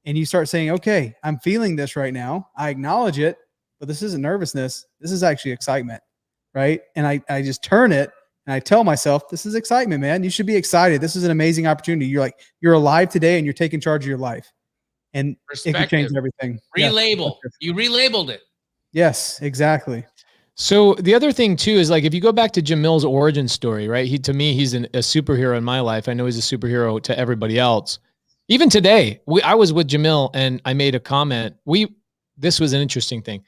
and you start saying, okay, I'm feeling this right now. I acknowledge it, but this isn't nervousness. This is actually excitement. Right. And I just turn it and I tell myself, this is excitement, man. You should be excited. This is an amazing opportunity. You're alive today and you're taking charge of your life. And it can change everything. Relabel. You relabeled it. Yes, exactly. So the other thing too is like, if you go back to Jamil's origin story, right? To me, he's a superhero in my life. I know he's a superhero to everybody else. Even today, I was with Jamil and I made a comment. This was an interesting thing.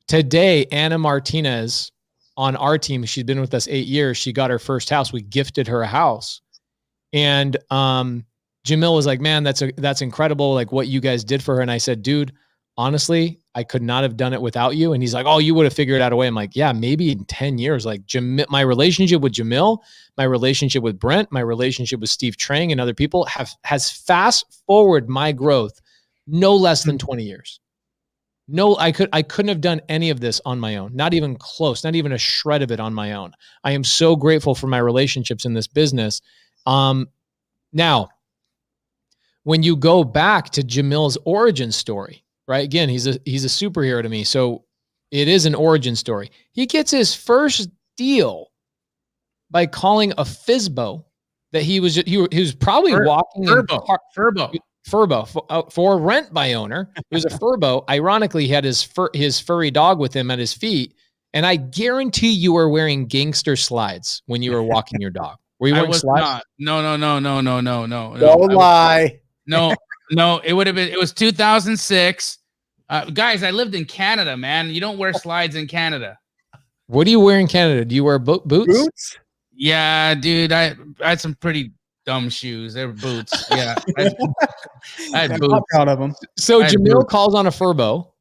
Today, Anna Martinez on our team, she's been with us 8 years. She got her first house. We gifted her a house. And Jamil was like, man, that's incredible. Like what you guys did for her. And I said, dude, honestly, I could not have done it without you. And he's like, oh, you would have figured out a way. I'm like, yeah, maybe in 10 years, like my relationship with Jamil, my relationship with Brent, my relationship with Steve Trang and other people has fast forward my growth no less than 20 years. No, I couldn't have done any of this on my own. Not even close, not even a shred of it on my own. I am so grateful for my relationships in this business. Now, when you go back to Jamil's origin story, right? Again, he's a superhero to me. So it is an origin story. He gets his first deal by calling a FSBO that he was probably walking Furbo for rent by owner. It was a Furbo. Ironically, he had his furry dog with him at his feet. And I guarantee you were wearing gangster slides when you were walking your dog. Were you wearing slides? Not. No. Don't lie. No, it was 2006. Guys, I lived in Canada, man. You don't wear slides in Canada. What do you wear in Canada? Do you wear boots? Boots? Yeah, dude. I had some pretty dumb shoes. They were boots. Yeah. I had boots. I'm proud of them. So Jamil calls on a Furbo,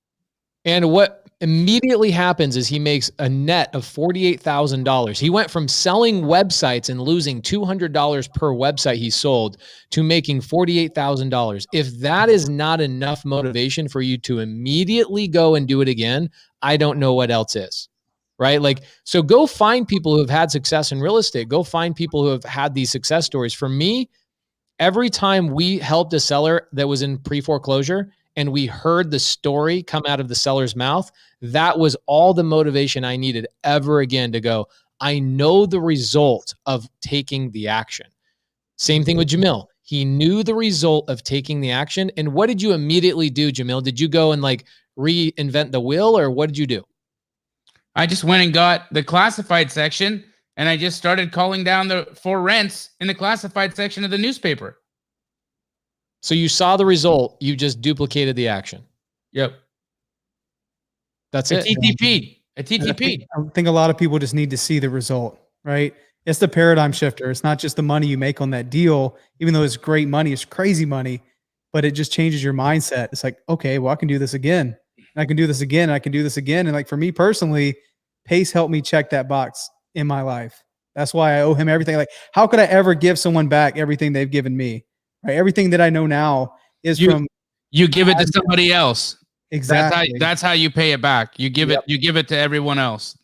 and what immediately happens is he makes a net of $48,000. He went from selling websites and losing $200 per website he sold to making $48,000. If that is not enough motivation for you to immediately go and do it again, I don't know what else is. Right? Like, so go find people who have had success in real estate. Go find people who have had these success stories. For me, every time we helped a seller that was in pre-foreclosure and we heard the story come out of the seller's mouth, that was all the motivation I needed ever again to go, I know the result of taking the action. Same thing with Jamil. He knew the result of taking the action. And what did you immediately do, Jamil? Did you go and like reinvent the wheel, or what did you do? I just went and got the classified section, and I just started calling down for rents in the classified section of the newspaper. So you saw the result, you just duplicated the action. Yep. That's it. A TTP. I think a lot of people just need to see the result, right? It's the paradigm shifter. It's not just the money you make on that deal, even though it's great money, it's crazy money, but it just changes your mindset. It's like, okay, well, I can do this again. And I can do this again. And I can do this again. And like for me personally, Pace helped me check that box in my life. That's why I owe him everything. Like, how could I ever give someone back everything they've given me? Right? Everything that I know now is from you give it to somebody else. Exactly. That's how you pay it back. You give it to everyone else.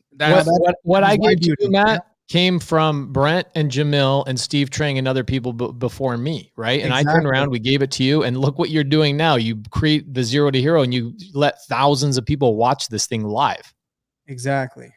What I gave to you, Matt, Yeah. came from Brent and Jamil and Steve Trang and other people before me, right? And I turned around, we gave it to you, and look what you're doing now. You create the zero to hero, and you let thousands of people watch this thing live. Exactly.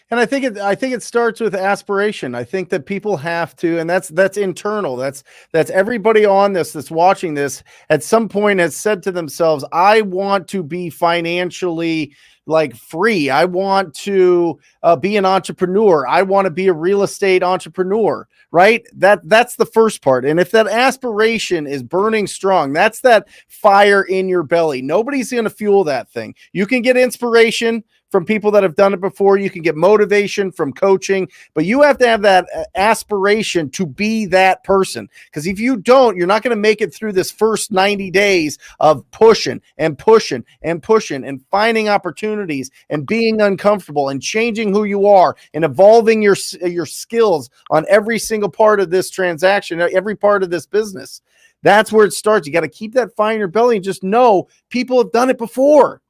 And I think it starts with aspiration. I think that people have to, and that's internal. That's everybody on this that's watching this at some point has said to themselves, I want to be financially like free. I want to be an entrepreneur. I want to be a real estate entrepreneur, right? That's the first part. And if that aspiration is burning strong, that's that fire in your belly. Nobody's going to fuel that thing. You can get inspiration from people that have done it before. You can get motivation from coaching, but you have to have that aspiration to be that person. Because if you don't, you're not going to make it through this first 90 days of pushing and pushing and pushing and finding opportunities and being uncomfortable and changing who you are and evolving your skills on every single part of this transaction, every part of this business. That's where it starts. You got to keep that fire in your belly and just know people have done it before.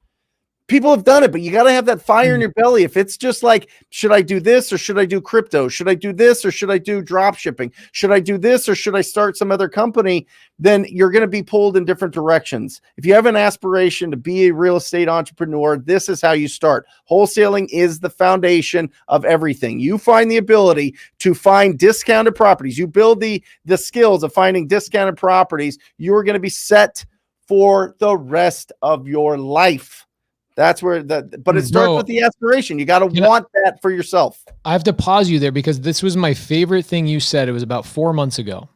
People have done it, but you got to have that fire in your belly. If it's just like, should I do this or should I do crypto? Should I do this or should I do drop shipping? Should I do this or should I start some other company? Then you're going to be pulled in different directions. If you have an aspiration to be a real estate entrepreneur, this is how you start. Wholesaling is the foundation of everything. You find the ability to find discounted properties. You build the skills of finding discounted properties. You're going to be set for the rest of your life. That's where but it starts with the aspiration. You got to want that for yourself. I have to pause you there because this was my favorite thing you said. It was about 4 months ago.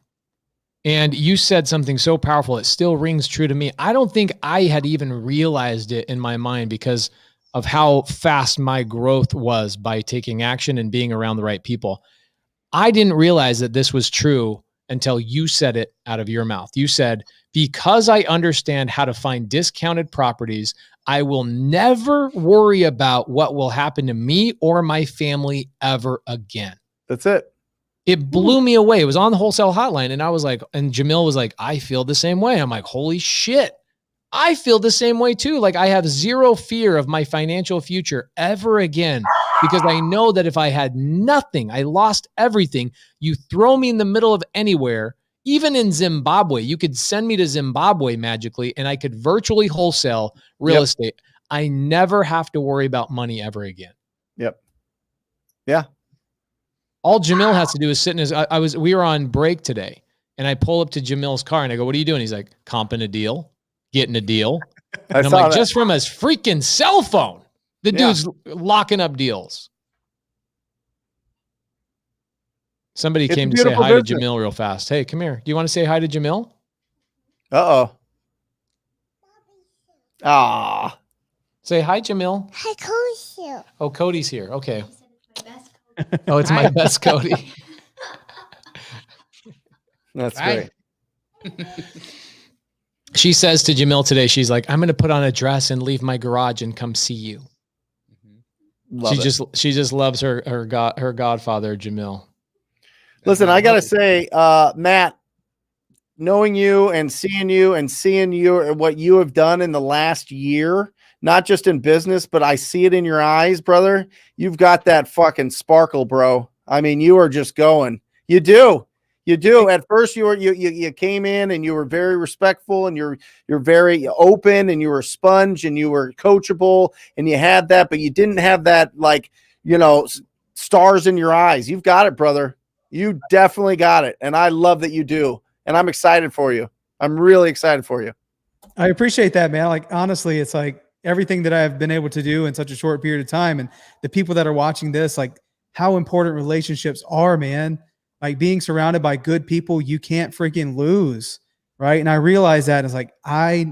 And you said something so powerful. It still rings true to me. I don't think I had even realized it in my mind because of how fast my growth was by taking action and being around the right people. I didn't realize that this was true until you said it out of your mouth. You said, because I understand how to find discounted properties, I will never worry about what will happen to me or my family ever again. That's it. It blew me away. It was on the Wholesale Hotline. And I was like, and Jamil was like, I feel the same way. I'm like, holy shit. I feel the same way too. Like I have zero fear of my financial future ever again, because I know that if I had nothing, I lost everything. You throw me in the middle of anywhere, even in Zimbabwe, you could send me to Zimbabwe magically and I could virtually wholesale real estate. I never have to worry about money ever again. Yep. Yeah. All Jamil has to do is sit in his, we were on break today and I pull up to Jamil's car and I go, what are you doing? He's like, comping a deal, getting a deal. And I'm like, just from his freaking cell phone, the dude's locking up deals. Somebody came to say hi to Jamil real fast. Hey, come here. Do you want to say hi to Jamil? Uh-oh. Ah. Say hi, Jamil. Hi, Cody's here. Oh, Cody's here. Okay. Oh, it's my best Cody. That's great. She says to Jamil today, she's like, I'm going to put on a dress and leave my garage and come see you. She just loves her godfather, Jamil. Listen, I got to say, Matt, knowing you and seeing you, what you have done in the last year, not just in business, but I see it in your eyes, brother. You've got that fucking sparkle, bro. I mean, you are just going. You do. At first, you came in and you were very respectful and you're very open and you were a sponge and you were coachable and you had that, but you didn't have that, like, stars in your eyes. You've got it, brother. You definitely got it. And I love that you do. And I'm excited for you. I'm really excited for you. I appreciate that, man. Like, honestly, it's like everything that I've been able to do in such a short period of time. And the people that are watching this, like how important relationships are, man. Like being surrounded by good people, you can't freaking lose. Right. And I realize that it's like, I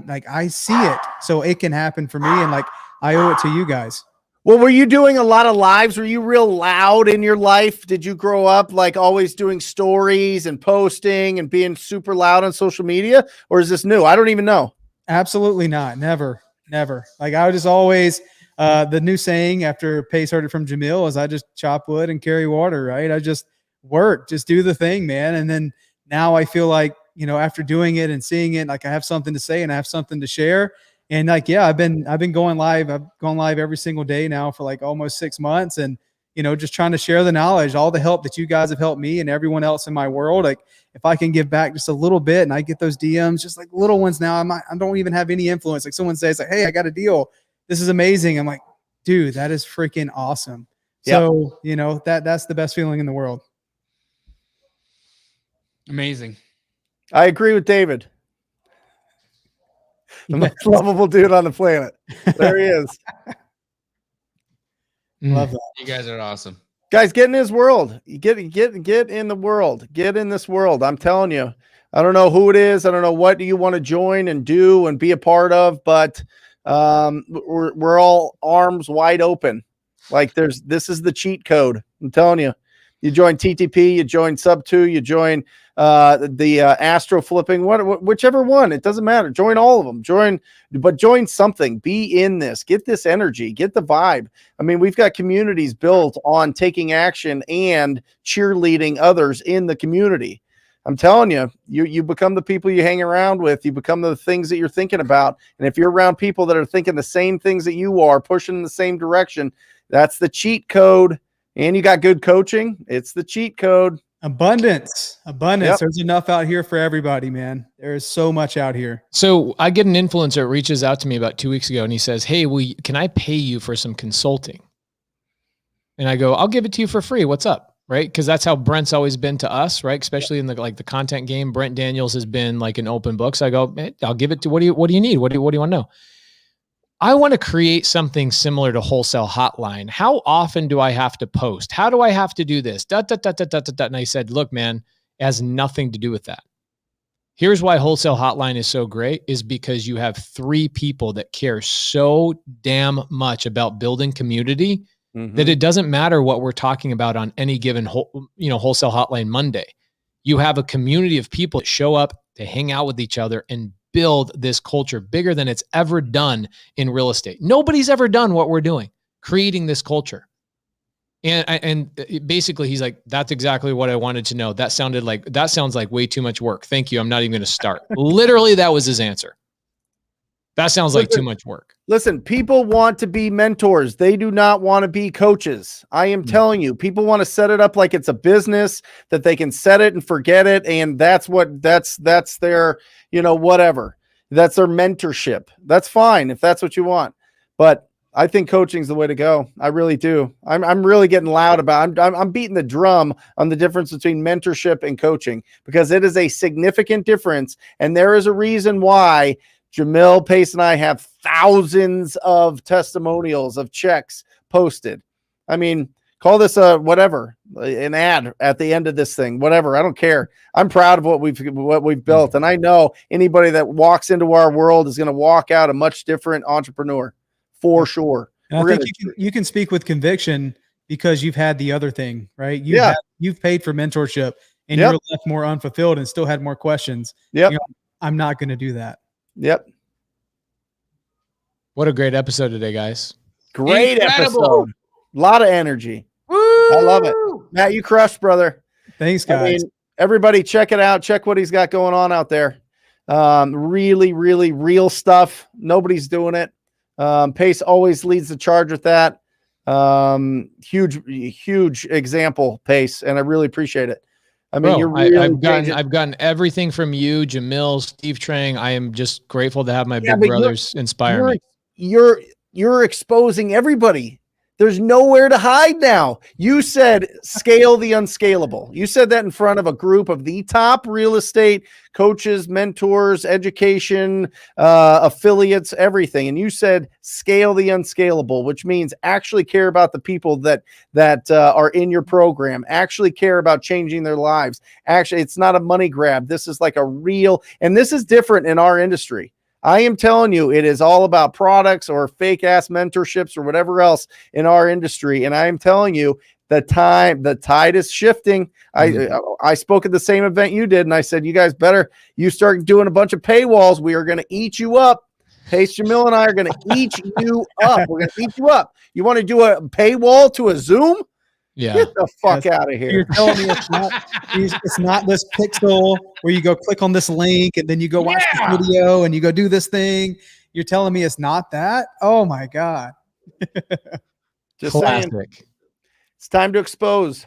see it. So it can happen for me. And like, I owe it to you guys. Well, were you doing a lot of lives? Were you real loud in your life? Did you grow up like always doing stories and posting and being super loud on social media? Or is this new? I don't even know. Absolutely not. Never. Like I was just always, the new saying after Pace heard it from Jamil is I just chop wood and carry water, right? I just work, just do the thing, man. And then now I feel like, after doing it and seeing it, like I have something to say and I have something to share. And like, yeah, I've been going live. I've gone live every single day now for like almost 6 months. And, just trying to share the knowledge, all the help that you guys have helped me and everyone else in my world. Like if I can give back just a little bit, and I get those DMs, just like little ones now, I don't even have any influence. Like someone says like, hey, I got a deal. This is amazing. I'm like, dude, that is freaking awesome. Yep. So, that's the best feeling in the world. Amazing. I agree with David. The most lovable dude on the planet. There he is. Love that. You guys are awesome. Guys, get in his world. You get in the world. Get in this world. I'm telling you. I don't know who it is. I don't know what you want to join and do and be a part of, but we're all arms wide open. Like this is the cheat code. I'm telling you. You join TTP, you join Sub 2, you join the Astro flipping, whichever one. It doesn't matter. Join all of them. Join something. Be in this. Get this energy. Get the vibe. I mean, we've got communities built on taking action and cheerleading others in the community. I'm telling you, you become the people you hang around with. You become the things that you're thinking about. And if you're around people that are thinking the same things that you are, pushing in the same direction, that's the cheat code. And you got good coaching. It's the cheat code. Abundance. Yep. There's enough out here for everybody, man. There is so much out here. So I get an influencer that reaches out to me about 2 weeks ago, and he says, hey, can I pay you for some consulting? And I go, I'll give it to you for free. What's up? Right? Because that's how Brent's always been to us, right? Especially in the content game. Brent Daniels has been like an open book. So I go, hey, I'll give it to, what do you need? What do you want to know? I want to create something similar to Wholesale Hotline. How often do I have to post? How do I have to do this? And I said, look, man, it has nothing to do with that. Here's why Wholesale Hotline is so great is because you have 3 people that care so damn much about building community that it doesn't matter what we're talking about on any given Wholesale Hotline Monday. You have a community of people that show up to hang out with each other and build this culture bigger than it's ever done in real estate. Nobody's ever done what we're doing, creating this culture. And basically he's like, that's exactly what I wanted to know. That sounds like way too much work. Thank you. I'm not even going to start. Literally, that was his answer. That sounds like too much work. Listen, people want to be mentors. They do not want to be coaches. I am telling you, people want to set it up like it's a business that they can set it and forget it. And that's their, whatever. That's their mentorship. That's fine if that's what you want. But I think coaching is the way to go. I really do. I'm really getting loud about. I'm beating the drum on the difference between mentorship and coaching because it is a significant difference, and there is a reason why Jamil, Pace, and I have thousands of testimonials of checks posted. I mean, call this an ad at the end of this thing, whatever. I don't care. I'm proud of what we've built, and I know anybody that walks into our world is going to walk out a much different entrepreneur. For sure. And I think you can speak with conviction because you've had the other thing, right? You've paid for mentorship and you're left more unfulfilled and still had more questions. Yep. I'm not going to do that. Yep. What a great episode today, guys. Great episode. A lot of energy. Woo! I love it. Matt, you crushed, brother. Thanks, guys. I mean, everybody check it out. Check what he's got going on out there. Really, really real stuff. Nobody's doing it. Pace always leads the charge with that. Huge example, Pace, and I really appreciate it. I mean, I've gotten everything from you, Jamil, Steve Trang. I am just grateful to have my big brothers inspire me. You're exposing everybody. There's nowhere to hide now. You said scale the unscalable. You said that in front of a group of the top real estate coaches, mentors, education, affiliates, everything. And you said scale the unscalable, which means actually care about the people that are in your program, actually care about changing their lives. Actually, it's not a money grab. This is like a real, and this is different in our industry. I am telling you, it is all about products or fake ass mentorships or whatever else in our industry. And I am telling you, the tide is shifting. I spoke at the same event you did, and I said, you guys you start doing a bunch of paywalls. We are going to eat you up. Pace, Jamil, and I are going to eat you up. We're going to eat you up. You want to do a paywall to a Zoom? Yeah. Get the fuck out of here. You're telling me it's not this pixel where you go click on this link and then you go watch this video and you go do this thing. You're telling me it's not that? Oh my God. Just saying. Classic. It's time to expose.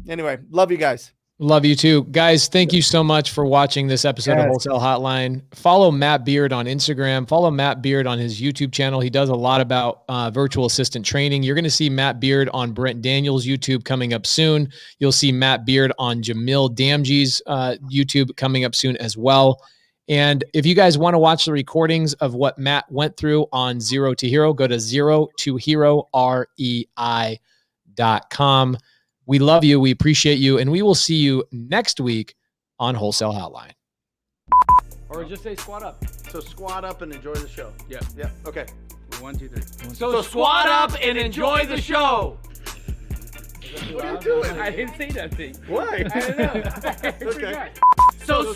Anyway, love you guys. Love you too. Guys, thank you so much for watching this episode of Wholesale Hotline. Follow Matt Beard on Instagram. Follow Matt Beard on his YouTube channel. He does a lot about virtual assistant training. You're going to see Matt Beard on Brent Daniels' YouTube coming up soon. You'll see Matt Beard on Jamil Damji's YouTube coming up soon as well. And if you guys want to watch the recordings of what Matt went through on Zero to Hero, go to zerotoherorei.com. We love you. We appreciate you. And we will see you next week on Wholesale Hotline. Or just say squat up. So squat up and enjoy the show. Yeah. Yeah. Okay. 1, 2, 3. So squat up and enjoy the show. What are you doing? I didn't say nothing. Why? I don't know. Okay. So